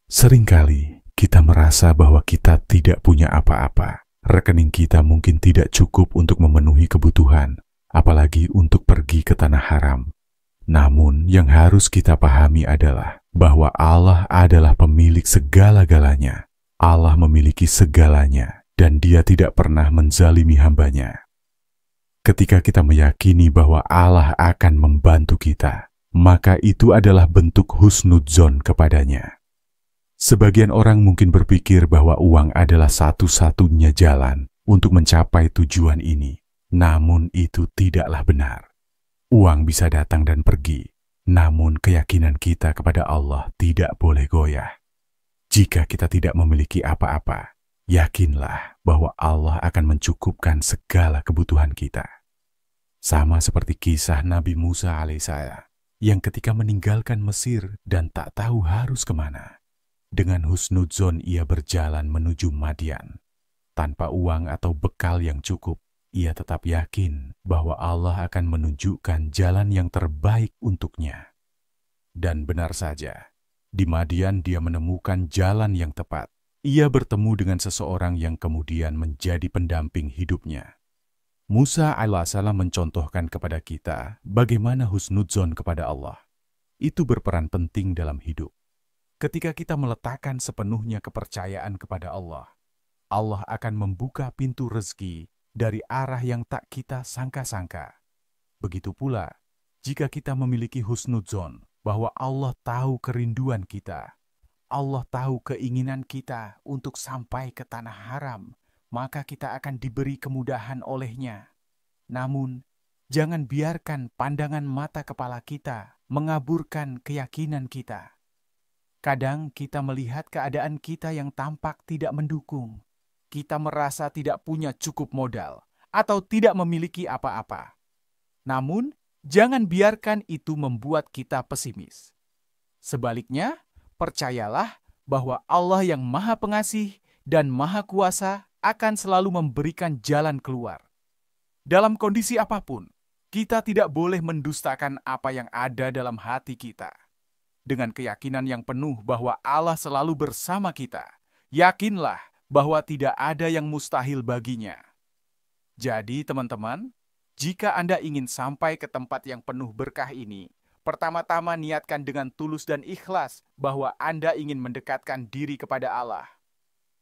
Seringkali kita merasa bahwa kita tidak punya apa-apa. Rekening kita mungkin tidak cukup untuk memenuhi kebutuhan, apalagi untuk pergi ke tanah haram. Namun yang harus kita pahami adalah bahwa Allah adalah pemilik segala-galanya. Allah memiliki segalanya dan Dia tidak pernah menzalimi hambanya. Ketika kita meyakini bahwa Allah akan membantu kita, maka itu adalah bentuk husnudzon kepadanya. Sebagian orang mungkin berpikir bahwa uang adalah satu-satunya jalan untuk mencapai tujuan ini. Namun itu tidaklah benar. Uang bisa datang dan pergi, namun keyakinan kita kepada Allah tidak boleh goyah. Jika kita tidak memiliki apa-apa, yakinlah bahwa Allah akan mencukupkan segala kebutuhan kita. Sama seperti kisah Nabi Musa alaihissalam yang ketika meninggalkan Mesir dan tak tahu harus kemana. Dengan husnudzon ia berjalan menuju Madian. Tanpa uang atau bekal yang cukup, ia tetap yakin bahwa Allah akan menunjukkan jalan yang terbaik untuknya. Dan benar saja, di Madian dia menemukan jalan yang tepat. Ia bertemu dengan seseorang yang kemudian menjadi pendamping hidupnya. Musa alaihissalam mencontohkan kepada kita bagaimana husnudzon kepada Allah. Itu berperan penting dalam hidup. Ketika kita meletakkan sepenuhnya kepercayaan kepada Allah, Allah akan membuka pintu rezeki dari arah yang tak kita sangka-sangka. Begitu pula, jika kita memiliki husnudzon bahwa Allah tahu kerinduan kita, Allah tahu keinginan kita untuk sampai ke tanah haram, maka kita akan diberi kemudahan olehnya. Namun, jangan biarkan pandangan mata kepala kita mengaburkan keyakinan kita. Kadang kita melihat keadaan kita yang tampak tidak mendukung. Kita merasa tidak punya cukup modal atau tidak memiliki apa-apa. Namun, jangan biarkan itu membuat kita pesimis. Sebaliknya, percayalah bahwa Allah yang Maha Pengasih dan Maha Kuasa akan selalu memberikan jalan keluar. Dalam kondisi apapun, kita tidak boleh mendustakan apa yang ada dalam hati kita. Dengan keyakinan yang penuh bahwa Allah selalu bersama kita, yakinlah bahwa tidak ada yang mustahil baginya. Jadi teman-teman, jika Anda ingin sampai ke tempat yang penuh berkah ini, pertama-tama niatkan dengan tulus dan ikhlas bahwa Anda ingin mendekatkan diri kepada Allah.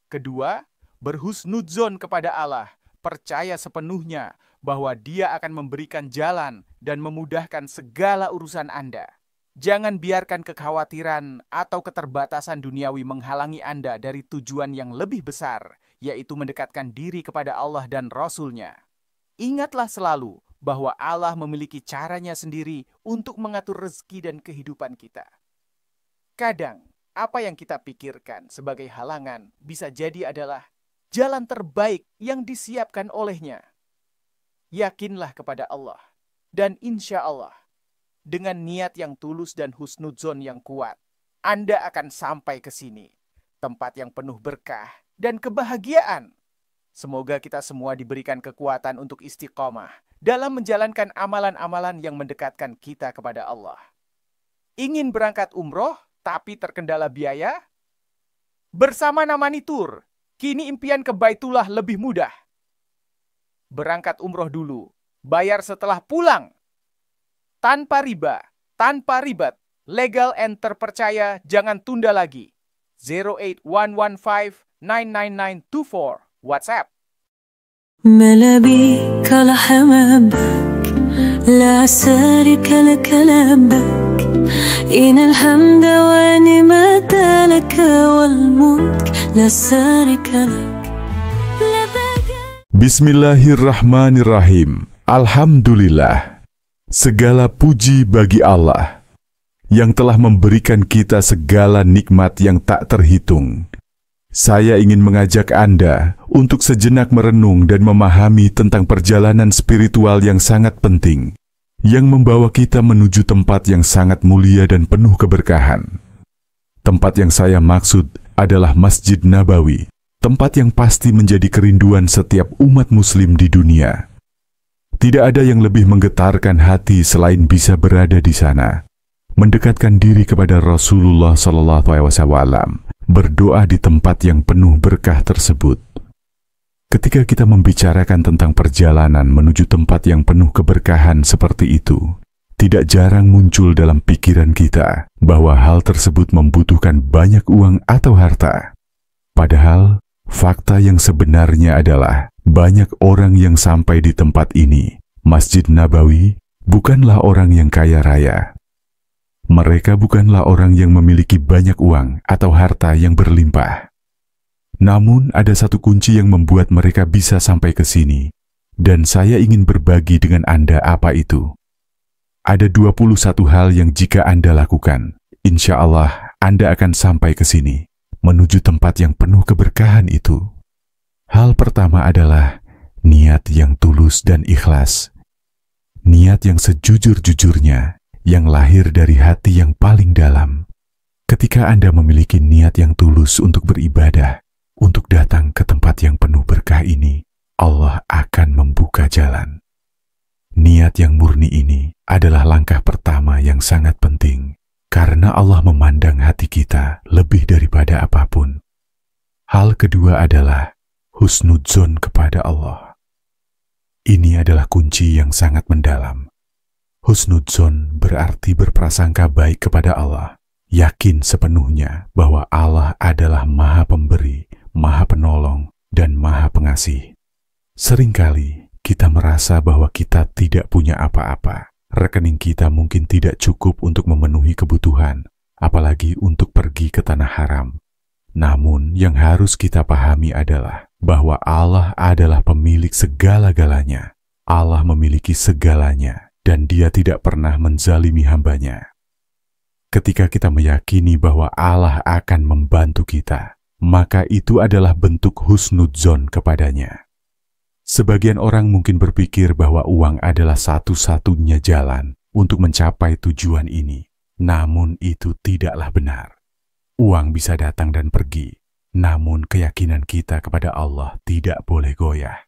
Kedua, berhusnudzon kepada Allah, percaya sepenuhnya bahwa Dia akan memberikan jalan dan memudahkan segala urusan Anda. Jangan biarkan kekhawatiran atau keterbatasan duniawi menghalangi Anda dari tujuan yang lebih besar, yaitu mendekatkan diri kepada Allah dan Rasul-Nya. Ingatlah selalu bahwa Allah memiliki caranya sendiri untuk mengatur rezeki dan kehidupan kita. Kadang, apa yang kita pikirkan sebagai halangan bisa jadi adalah jalan terbaik yang disiapkan olehnya. Yakinlah kepada Allah, dan insya Allah, dengan niat yang tulus dan husnudzon yang kuat, Anda akan sampai ke sini, tempat yang penuh berkah dan kebahagiaan. Semoga kita semua diberikan kekuatan untuk istiqomah dalam menjalankan amalan-amalan yang mendekatkan kita kepada Allah. Ingin berangkat umroh tapi terkendala biaya? Bersama Namani Tour, kini impian ke Baitullah lebih mudah. Berangkat umroh dulu, bayar setelah pulang. Tanpa riba, tanpa ribet, legal and terpercaya, jangan tunda lagi. 08115-99924, WhatsApp. ملا بيك لحمامك لا شريك لك لبك إن الحمد والنعمة لك والملك لا شريك لك. Bismillahirrahmanirrahim. Alhamdulillah. Segala puji bagi Allah yang telah memberikan kita segala nikmat yang tak terhitung. Saya ingin mengajak Anda untuk sejenak merenung dan memahami tentang perjalanan spiritual yang sangat penting, yang membawa kita menuju tempat yang sangat mulia dan penuh keberkahan. Tempat yang saya maksud adalah Masjid Nabawi, tempat yang pasti menjadi kerinduan setiap umat muslim di dunia. Tidak ada yang lebih menggetarkan hati selain bisa berada di sana, mendekatkan diri kepada Rasulullah SAW, berdoa di tempat yang penuh berkah tersebut. Ketika kita membicarakan tentang perjalanan menuju tempat yang penuh keberkahan seperti itu, tidak jarang muncul dalam pikiran kita bahwa hal tersebut membutuhkan banyak uang atau harta. Padahal, fakta yang sebenarnya adalah banyak orang yang sampai di tempat ini, Masjid Nabawi, bukanlah orang yang kaya raya. Mereka bukanlah orang yang memiliki banyak uang atau harta yang berlimpah. Namun ada satu kunci yang membuat mereka bisa sampai ke sini, dan saya ingin berbagi dengan Anda apa itu. Ada 21 hal yang jika Anda lakukan, insya Allah Anda akan sampai ke sini, menuju tempat yang penuh keberkahan itu. Hal pertama adalah niat yang tulus dan ikhlas. Niat yang sejujur-jujurnya, yang lahir dari hati yang paling dalam. Ketika Anda memiliki niat yang tulus untuk beribadah, untuk datang ke tempat yang penuh berkah ini, Allah akan membuka jalan. Niat yang murni ini adalah langkah pertama yang sangat penting, karena Allah memandang hati kita lebih daripada apapun. Hal kedua adalah husnudzon kepada Allah. Ini adalah kunci yang sangat mendalam. Husnudzon berarti berprasangka baik kepada Allah, yakin sepenuhnya bahwa Allah adalah Maha Pemberi, Maha Penolong, dan Maha Pengasih. Seringkali kita merasa bahwa kita tidak punya apa-apa. Rekening kita mungkin tidak cukup untuk memenuhi kebutuhan, apalagi untuk pergi ke tanah haram. Namun, yang harus kita pahami adalah bahwa Allah adalah pemilik segala-galanya. Allah memiliki segalanya, dan Dia tidak pernah menzalimi hambanya. Ketika kita meyakini bahwa Allah akan membantu kita, maka itu adalah bentuk husnudzon kepadanya. Sebagian orang mungkin berpikir bahwa uang adalah satu-satunya jalan untuk mencapai tujuan ini. Namun itu tidaklah benar. Uang bisa datang dan pergi, namun keyakinan kita kepada Allah tidak boleh goyah.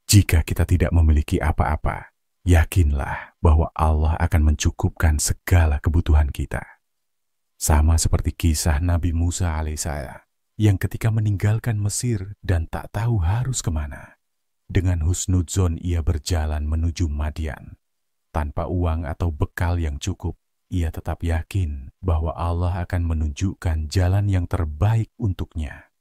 Jika kita tidak memiliki apa-apa, yakinlah bahwa Allah akan mencukupkan segala kebutuhan kita. Sama seperti kisah Nabi Musa alaihissalam yang ketika meninggalkan Mesir dan tak tahu harus kemana. Dengan husnudzon ia berjalan menuju Madian. Tanpa uang atau bekal yang cukup, ia tetap yakin bahwa Allah akan menunjukkan jalan yang terbaik untuknya.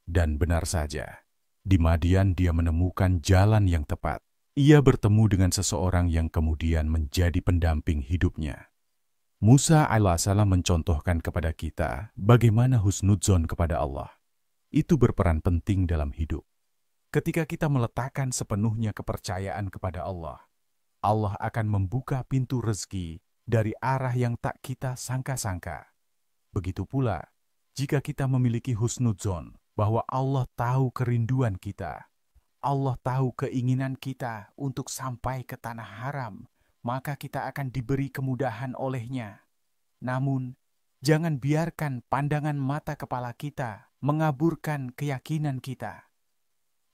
Dan benar saja, di Madian dia menemukan jalan yang tepat. Ia bertemu dengan seseorang yang kemudian menjadi pendamping hidupnya. Musa alaihissalam mencontohkan kepada kita bagaimana husnudzon kepada Allah. Itu berperan penting dalam hidup. Ketika kita meletakkan sepenuhnya kepercayaan kepada Allah, Allah akan membuka pintu rezeki dari arah yang tak kita sangka-sangka. Begitu pula, jika kita memiliki husnudzon bahwa Allah tahu kerinduan kita, Allah tahu keinginan kita untuk sampai ke tanah haram, maka kita akan diberi kemudahan olehnya. Namun, jangan biarkan pandangan mata kepala kita mengaburkan keyakinan kita.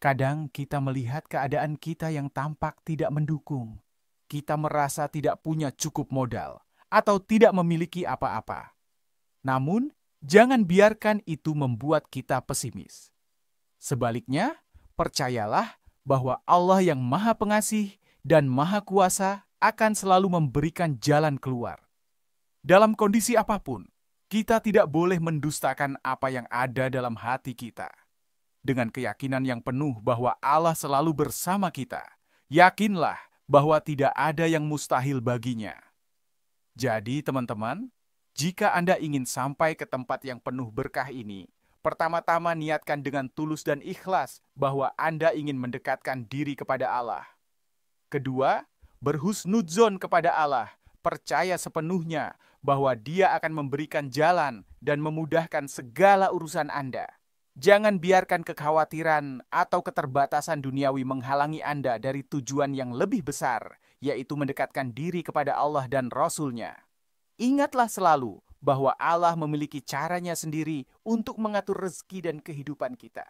Kadang kita melihat keadaan kita yang tampak tidak mendukung. Kita merasa tidak punya cukup modal atau tidak memiliki apa-apa. Namun, jangan biarkan itu membuat kita pesimis. Sebaliknya, percayalah bahwa Allah yang Maha Pengasih dan Maha Kuasa akan selalu memberikan jalan keluar. Dalam kondisi apapun, kita tidak boleh mendustakan apa yang ada dalam hati kita. Dengan keyakinan yang penuh bahwa Allah selalu bersama kita, yakinlah bahwa tidak ada yang mustahil baginya. Jadi teman-teman, jika Anda ingin sampai ke tempat yang penuh berkah ini, pertama-tama niatkan dengan tulus dan ikhlas bahwa Anda ingin mendekatkan diri kepada Allah. Kedua, berhusnudzon kepada Allah, percaya sepenuhnya bahwa Dia akan memberikan jalan dan memudahkan segala urusan Anda. Jangan biarkan kekhawatiran atau keterbatasan duniawi menghalangi Anda dari tujuan yang lebih besar, yaitu mendekatkan diri kepada Allah dan Rasul-Nya. Ingatlah selalu bahwa Allah memiliki caranya sendiri untuk mengatur rezeki dan kehidupan kita.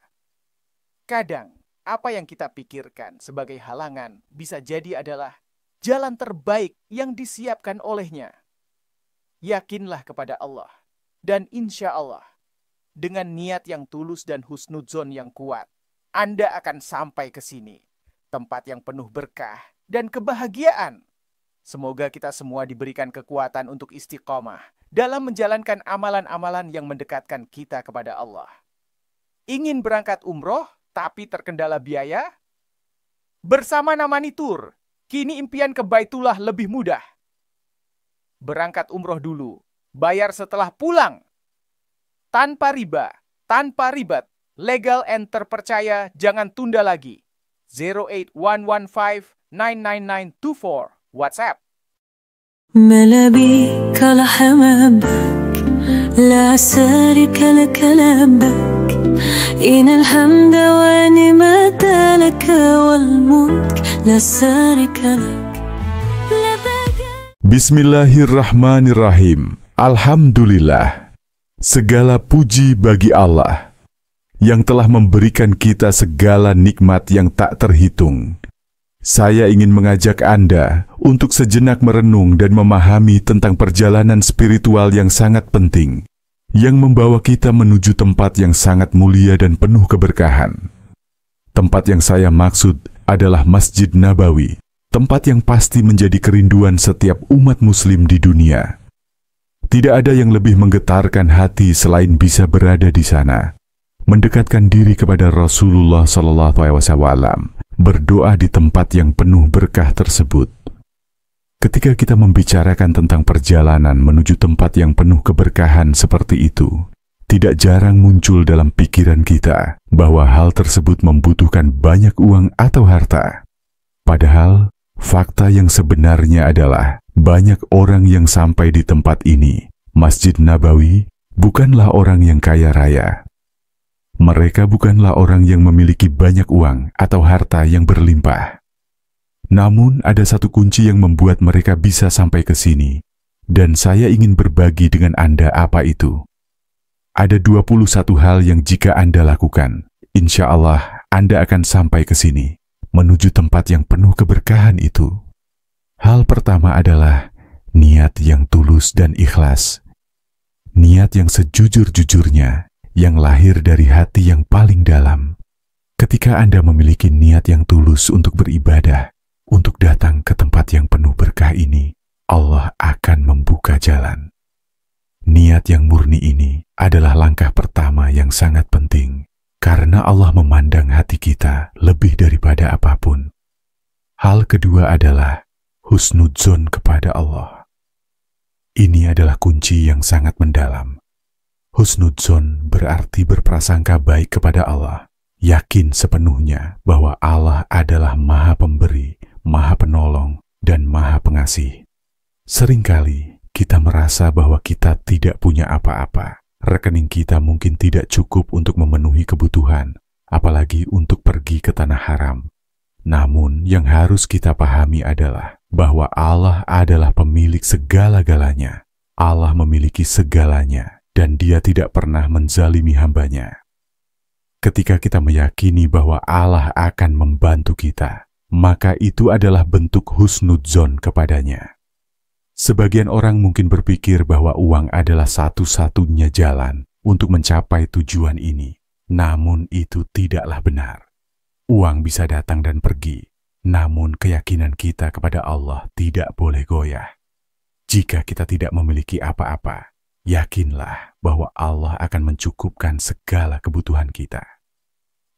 Kadang, apa yang kita pikirkan sebagai halangan bisa jadi adalah jalan terbaik yang disiapkan oleh-Nya. Yakinlah kepada Allah, dan insya Allah, dengan niat yang tulus dan husnudzon yang kuat, Anda akan sampai ke sini, tempat yang penuh berkah dan kebahagiaan. Semoga kita semua diberikan kekuatan untuk istiqomah dalam menjalankan amalan-amalan yang mendekatkan kita kepada Allah. Ingin berangkat umroh, tapi terkendala biaya? Bersama Namani Tour, kini impian ke Baitullah lebih mudah. Berangkat umroh dulu, bayar setelah pulang. Tanpa riba, tanpa ribet, legal and terpercaya, jangan tunda lagi. 08115999924 WhatsApp. ملا بيك لحم بك لا شريك لك لبك إن الحمد ونعمة لك والملك لا شريك لك لبك. Bismillahirrahmanirrahim. Alhamdulillah. Segala puji bagi Allah yang telah memberikan kita segala nikmat yang tak terhitung. Saya ingin mengajak Anda untuk sejenak merenung dan memahami tentang perjalanan spiritual yang sangat penting, yang membawa kita menuju tempat yang sangat mulia dan penuh keberkahan. Tempat yang saya maksud adalah Masjid Nabawi, tempat yang pasti menjadi kerinduan setiap umat muslim di dunia. Tidak ada yang lebih menggetarkan hati selain bisa berada di sana, mendekatkan diri kepada Rasulullah SAW, berdoa di tempat yang penuh berkah tersebut. Ketika kita membicarakan tentang perjalanan menuju tempat yang penuh keberkahan seperti itu, tidak jarang muncul dalam pikiran kita bahwa hal tersebut membutuhkan banyak uang atau harta. Padahal, fakta yang sebenarnya adalah banyak orang yang sampai di tempat ini, Masjid Nabawi, bukanlah orang yang kaya raya. Mereka bukanlah orang yang memiliki banyak uang atau harta yang berlimpah. Namun ada satu kunci yang membuat mereka bisa sampai ke sini, dan saya ingin berbagi dengan Anda apa itu. Ada 21 hal yang jika Anda lakukan, insya Allah Anda akan sampai ke sini, menuju tempat yang penuh keberkahan itu. Hal pertama adalah niat yang tulus dan ikhlas. Niat yang sejujur-jujurnya, yang lahir dari hati yang paling dalam. Ketika Anda memiliki niat yang tulus untuk beribadah, untuk datang ke tempat yang penuh berkah ini, Allah akan membuka jalan. Niat yang murni ini adalah langkah pertama yang sangat penting, karena Allah memandang hati kita lebih daripada apapun. Hal kedua adalah husnudzon kepada Allah. Ini adalah kunci yang sangat mendalam. Husnudzon berarti berprasangka baik kepada Allah, yakin sepenuhnya bahwa Allah adalah Maha Pemberi, Maha Penolong, dan Maha Pengasih. Seringkali kita merasa bahwa kita tidak punya apa-apa. Rekening kita mungkin tidak cukup untuk memenuhi kebutuhan, apalagi untuk pergi ke tanah haram. Namun yang harus kita pahami adalah bahwa Allah adalah pemilik segala-galanya. Allah memiliki segalanya, dan Dia tidak pernah menzalimi hambanya. Ketika kita meyakini bahwa Allah akan membantu kita, maka itu adalah bentuk husnudzon kepadanya. Sebagian orang mungkin berpikir bahwa uang adalah satu-satunya jalan untuk mencapai tujuan ini. Namun itu tidaklah benar. Uang bisa datang dan pergi, namun keyakinan kita kepada Allah tidak boleh goyah. Jika kita tidak memiliki apa-apa, yakinlah bahwa Allah akan mencukupkan segala kebutuhan kita.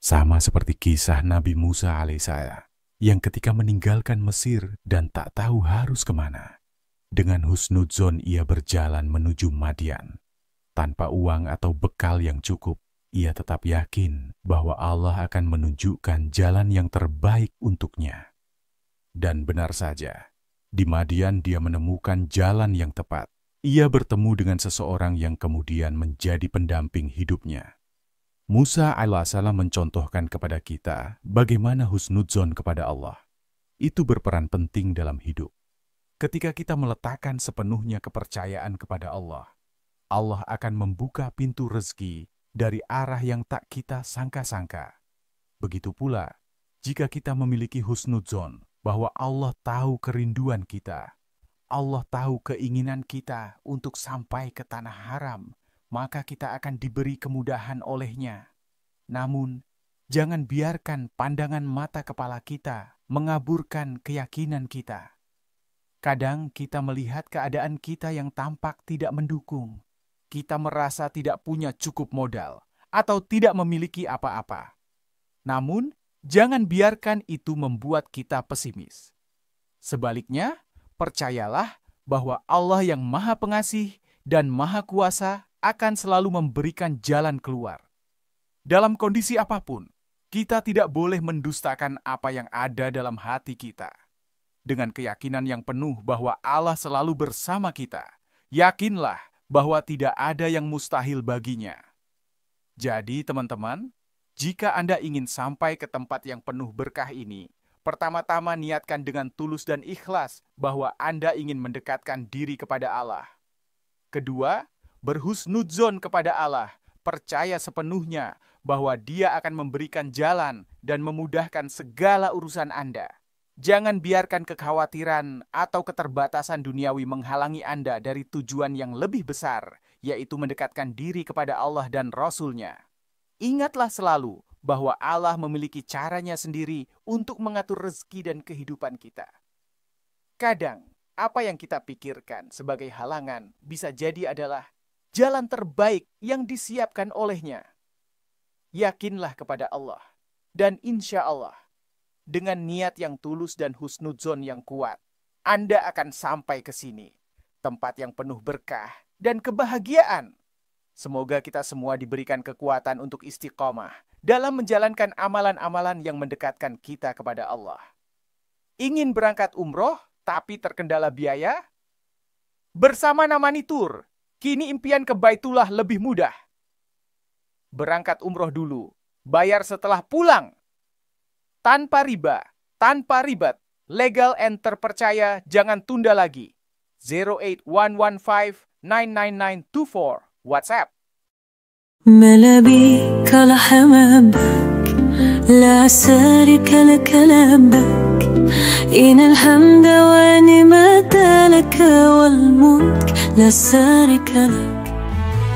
Sama seperti kisah Nabi Musa alaihissalam yang ketika meninggalkan Mesir dan tak tahu harus kemana. Dengan husnudzon ia berjalan menuju Madian. Tanpa uang atau bekal yang cukup, ia tetap yakin bahwa Allah akan menunjukkan jalan yang terbaik untuknya. Dan benar saja, di Madian dia menemukan jalan yang tepat. ia bertemu dengan seseorang yang kemudian menjadi pendamping hidupnya. Musa alaihissalam mencontohkan kepada kita bagaimana husnudzon kepada Allah. Itu berperan penting dalam hidup. Ketika kita meletakkan sepenuhnya kepercayaan kepada Allah, Allah akan membuka pintu rezeki dari arah yang tak kita sangka-sangka. Begitu pula, jika kita memiliki husnudzon bahwa Allah tahu kerinduan kita, Allah tahu keinginan kita untuk sampai ke tanah haram, maka kita akan diberi kemudahan olehnya. Namun, jangan biarkan pandangan mata kepala kita mengaburkan keyakinan kita. Kadang kita melihat keadaan kita yang tampak tidak mendukung. Kita merasa tidak punya cukup modal atau tidak memiliki apa-apa. Namun, jangan biarkan itu membuat kita pesimis. Sebaliknya, percayalah bahwa Allah yang Maha Pengasih dan Maha Kuasa akan selalu memberikan jalan keluar. Dalam kondisi apapun, kita tidak boleh mendustakan apa yang ada dalam hati kita. Dengan keyakinan yang penuh bahwa Allah selalu bersama kita, yakinlah bahwa tidak ada yang mustahil baginya. Jadi, teman-teman, jika Anda ingin sampai ke tempat yang penuh berkah ini, pertama-tama niatkan dengan tulus dan ikhlas bahwa Anda ingin mendekatkan diri kepada Allah. Kedua, berhusnudzon kepada Allah, percaya sepenuhnya bahwa Dia akan memberikan jalan dan memudahkan segala urusan Anda. Jangan biarkan kekhawatiran atau keterbatasan duniawi menghalangi Anda dari tujuan yang lebih besar, yaitu mendekatkan diri kepada Allah dan Rasul-Nya. Ingatlah selalu bahwa Allah memiliki caranya sendiri untuk mengatur rezeki dan kehidupan kita. Kadang, apa yang kita pikirkan sebagai halangan bisa jadi adalah jalan terbaik yang disiapkan olehnya. Yakinlah kepada Allah, dan insya Allah, dengan niat yang tulus dan husnudzon yang kuat, Anda akan sampai ke sini, tempat yang penuh berkah dan kebahagiaan. Semoga kita semua diberikan kekuatan untuk istiqomah dalam menjalankan amalan-amalan yang mendekatkan kita kepada Allah. Ingin berangkat umroh tapi terkendala biaya? Bersama Namani Tour, kini impian ke Baitullah lebih mudah. Berangkat umroh dulu, bayar setelah pulang. Tanpa riba, tanpa ribet, legal and terpercaya, jangan tunda lagi. 08115999924 WhatsApp. ما لبيك لحمامك لا سارك لك لبك إن الحمد ونعمة لك والملك لا سارك لك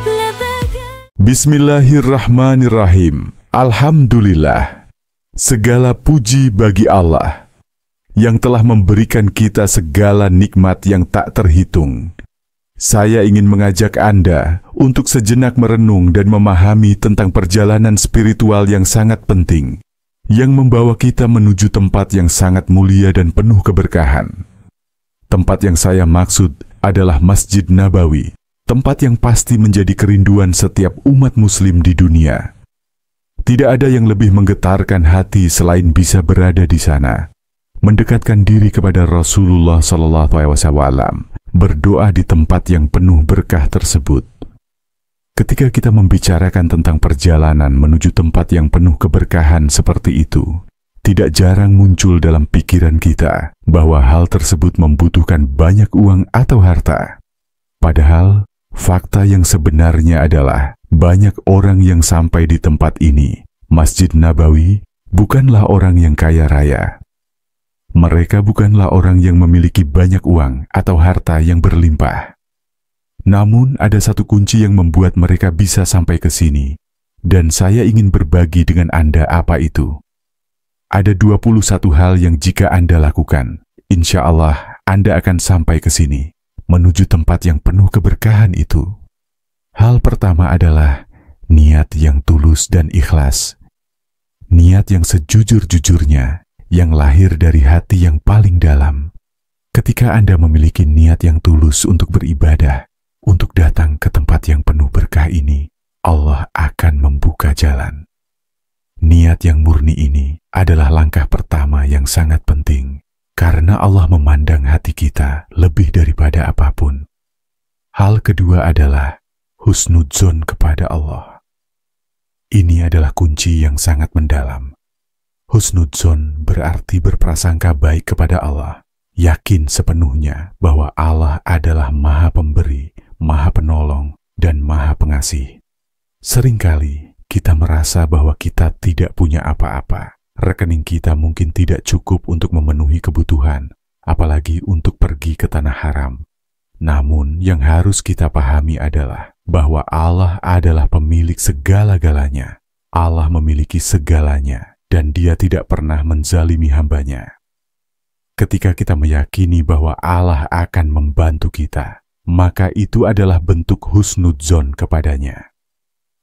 لبك. Bismillahirrahmanirrahim. Alhamdulillah. Segala puji bagi Allah yang telah memberikan kita segala nikmat yang tak terhitung. Saya ingin mengajak Anda untuk sejenak merenung dan memahami tentang perjalanan spiritual yang sangat penting, yang membawa kita menuju tempat yang sangat mulia dan penuh keberkahan. Tempat yang saya maksud adalah Masjid Nabawi, tempat yang pasti menjadi kerinduan setiap umat muslim di dunia. Tidak ada yang lebih menggetarkan hati selain bisa berada di sana, mendekatkan diri kepada Rasulullah SAW, berdoa di tempat yang penuh berkah tersebut. Ketika kita membicarakan tentang perjalanan menuju tempat yang penuh keberkahan seperti itu, tidak jarang muncul dalam pikiran kita bahwa hal tersebut membutuhkan banyak uang atau harta. Padahal, fakta yang sebenarnya adalah banyak orang yang sampai di tempat ini, Masjid Nabawi, bukanlah orang yang kaya raya. Mereka bukanlah orang yang memiliki banyak uang atau harta yang berlimpah. Namun ada satu kunci yang membuat mereka bisa sampai ke sini, dan saya ingin berbagi dengan Anda apa itu. Ada 21 hal yang jika Anda lakukan, insya Allah Anda akan sampai ke sini, menuju tempat yang penuh keberkahan itu. Hal pertama adalah niat yang tulus dan ikhlas. Niat yang sejujur-jujurnya, yang lahir dari hati yang paling dalam. Ketika Anda memiliki niat yang tulus untuk beribadah, untuk datang ke tempat yang penuh berkah ini, Allah akan membuka jalan. Niat yang murni ini adalah langkah pertama yang sangat penting, karena Allah memandang hati kita lebih daripada apapun. Hal kedua adalah husnudzon kepada Allah. Ini adalah kunci yang sangat mendalam. Husnudzon berarti berprasangka baik kepada Allah, yakin sepenuhnya bahwa Allah adalah Maha Pemberi, Maha Penolong, dan Maha Pengasih. Seringkali kita merasa bahwa kita tidak punya apa-apa. Rekening kita mungkin tidak cukup untuk memenuhi kebutuhan, apalagi untuk pergi ke tanah haram. Namun, yang harus kita pahami adalah bahwa Allah adalah pemilik segala-galanya. Allah memiliki segalanya, dan Dia tidak pernah menzalimi hamba-Nya. Ketika kita meyakini bahwa Allah akan membantu kita, maka itu adalah bentuk husnudzon kepadanya.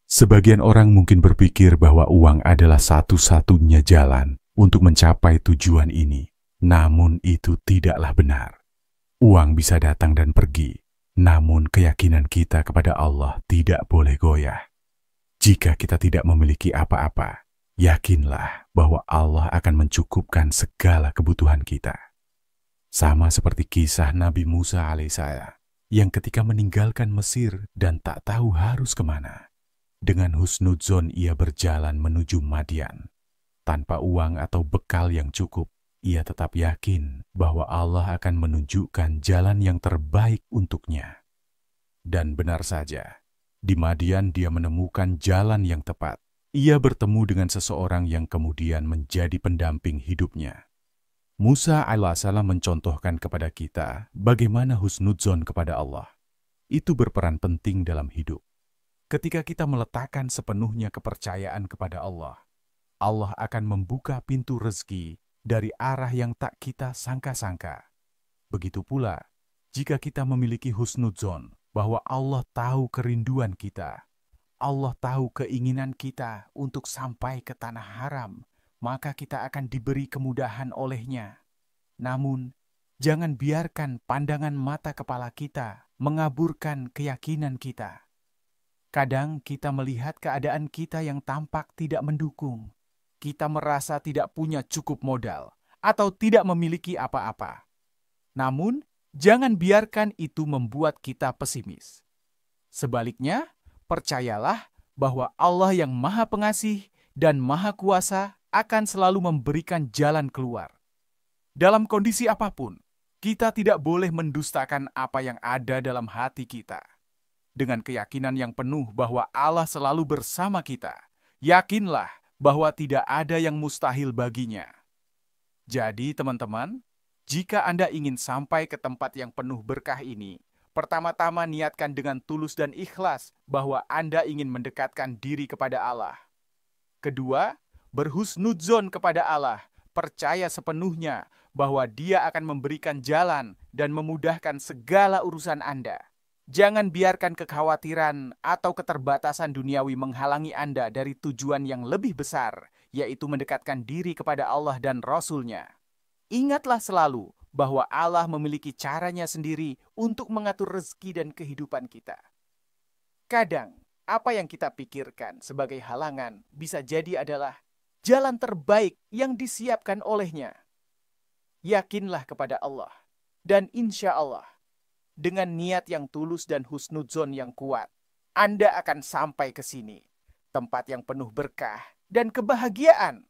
Sebagian orang mungkin berpikir bahwa uang adalah satu-satunya jalan untuk mencapai tujuan ini. Namun itu tidaklah benar. Uang bisa datang dan pergi, namun keyakinan kita kepada Allah tidak boleh goyah. Jika kita tidak memiliki apa-apa, yakinlah bahwa Allah akan mencukupkan segala kebutuhan kita. Sama seperti kisah Nabi Musa alaihissalam yang ketika meninggalkan Mesir dan tak tahu harus kemana. Dengan husnudzon ia berjalan menuju Madian. Tanpa uang atau bekal yang cukup, ia tetap yakin bahwa Allah akan menunjukkan jalan yang terbaik untuknya. Dan benar saja, di Madian dia menemukan jalan yang tepat. Ia bertemu dengan seseorang yang kemudian menjadi pendamping hidupnya. Musa alaihissalam mencontohkan kepada kita bagaimana husnudzon kepada Allah. Itu berperan penting dalam hidup. Ketika kita meletakkan sepenuhnya kepercayaan kepada Allah, Allah akan membuka pintu rezeki dari arah yang tak kita sangka-sangka. Begitu pula, jika kita memiliki husnudzon bahwa Allah tahu kerinduan kita, Allah tahu keinginan kita untuk sampai ke tanah haram, maka kita akan diberi kemudahan olehnya. Namun, jangan biarkan pandangan mata kepala kita mengaburkan keyakinan kita. Kadang kita melihat keadaan kita yang tampak tidak mendukung. Kita merasa tidak punya cukup modal atau tidak memiliki apa-apa. Namun, jangan biarkan itu membuat kita pesimis. Sebaliknya, percayalah bahwa Allah yang Maha Pengasih dan Maha Kuasa akan selalu memberikan jalan keluar. Dalam kondisi apapun, kita tidak boleh mendustakan apa yang ada dalam hati kita. Dengan keyakinan yang penuh bahwa Allah selalu bersama kita, yakinlah bahwa tidak ada yang mustahil baginya. Jadi teman-teman, jika Anda ingin sampai ke tempat yang penuh berkah ini, pertama-tama niatkan dengan tulus dan ikhlas bahwa Anda ingin mendekatkan diri kepada Allah. Kedua, berhusnudzon kepada Allah, percaya sepenuhnya bahwa Dia akan memberikan jalan dan memudahkan segala urusan Anda. Jangan biarkan kekhawatiran atau keterbatasan duniawi menghalangi Anda dari tujuan yang lebih besar, yaitu mendekatkan diri kepada Allah dan Rasul-Nya. Ingatlah selalu bahwa Allah memiliki caranya sendiri untuk mengatur rezeki dan kehidupan kita. Kadang, apa yang kita pikirkan sebagai halangan bisa jadi adalah jalan terbaik yang disiapkan olehnya. Yakinlah kepada Allah, dan insya Allah, dengan niat yang tulus dan husnudzon yang kuat, Anda akan sampai ke sini, tempat yang penuh berkah dan kebahagiaan.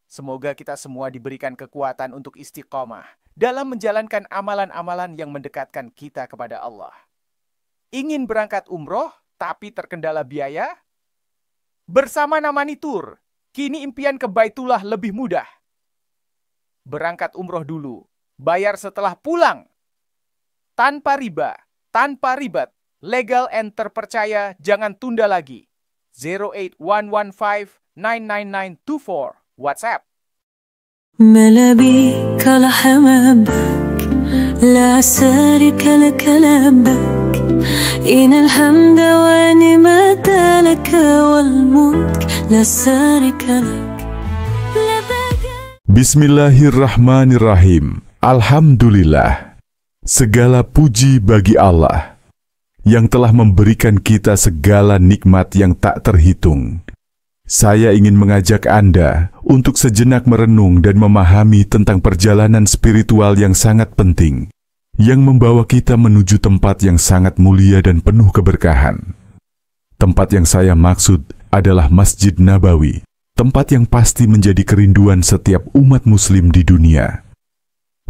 Semoga kita semua diberikan kekuatan untuk istiqomah dalam menjalankan amalan-amalan yang mendekatkan kita kepada Allah. Ingin berangkat umroh tapi terkendala biaya? Bersama Namani Tour, kini impian ke Baitullah lebih mudah. Berangkat umroh dulu, bayar setelah pulang. Tanpa riba, tanpa ribet, legal and terpercaya, jangan tunda lagi. 08115999924 WhatsApp. ملابيك لحمابك لا شريك لك لبك إن الحمد ونعمة لك والملك لا شريك لك. Bismillahirrahmanirrahim. Alhamdulillah. Segala puji bagi Allah yang telah memberikan kita segala nikmat yang tak terhitung. Saya ingin mengajak Anda untuk sejenak merenung dan memahami tentang perjalanan spiritual yang sangat penting, yang membawa kita menuju tempat yang sangat mulia dan penuh keberkahan. Tempat yang saya maksud adalah Masjid Nabawi, tempat yang pasti menjadi kerinduan setiap umat muslim di dunia.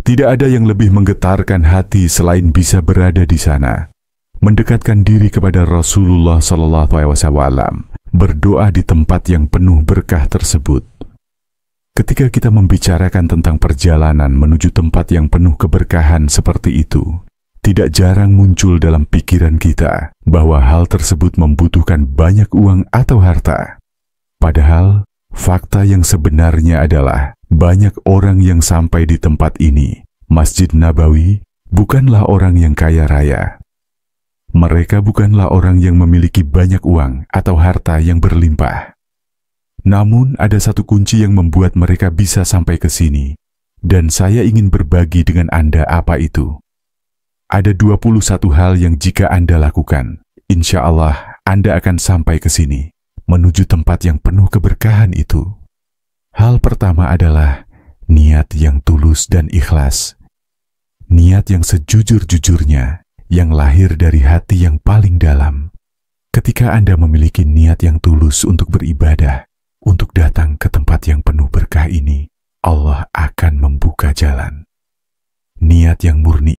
Tidak ada yang lebih menggetarkan hati selain bisa berada di sana, mendekatkan diri kepada Rasulullah SAW, berdoa di tempat yang penuh berkah tersebut. Ketika kita membicarakan tentang perjalanan menuju tempat yang penuh keberkahan seperti itu, tidak jarang muncul dalam pikiran kita bahwa hal tersebut membutuhkan banyak uang atau harta. Padahal, fakta yang sebenarnya adalah banyak orang yang sampai di tempat ini, Masjid Nabawi, bukanlah orang yang kaya raya. Mereka bukanlah orang yang memiliki banyak uang atau harta yang berlimpah. Namun ada satu kunci yang membuat mereka bisa sampai ke sini, dan saya ingin berbagi dengan Anda apa itu. Ada 21 hal yang jika Anda lakukan, insya Allah Anda akan sampai ke sini, menuju tempat yang penuh keberkahan itu. Hal pertama adalah niat yang tulus dan ikhlas. Niat yang sejujur-jujurnya, yang lahir dari hati yang paling dalam. Ketika Anda memiliki niat yang tulus untuk beribadah, untuk datang ke tempat yang penuh berkah ini, Allah akan membuka jalan. Niat yang murni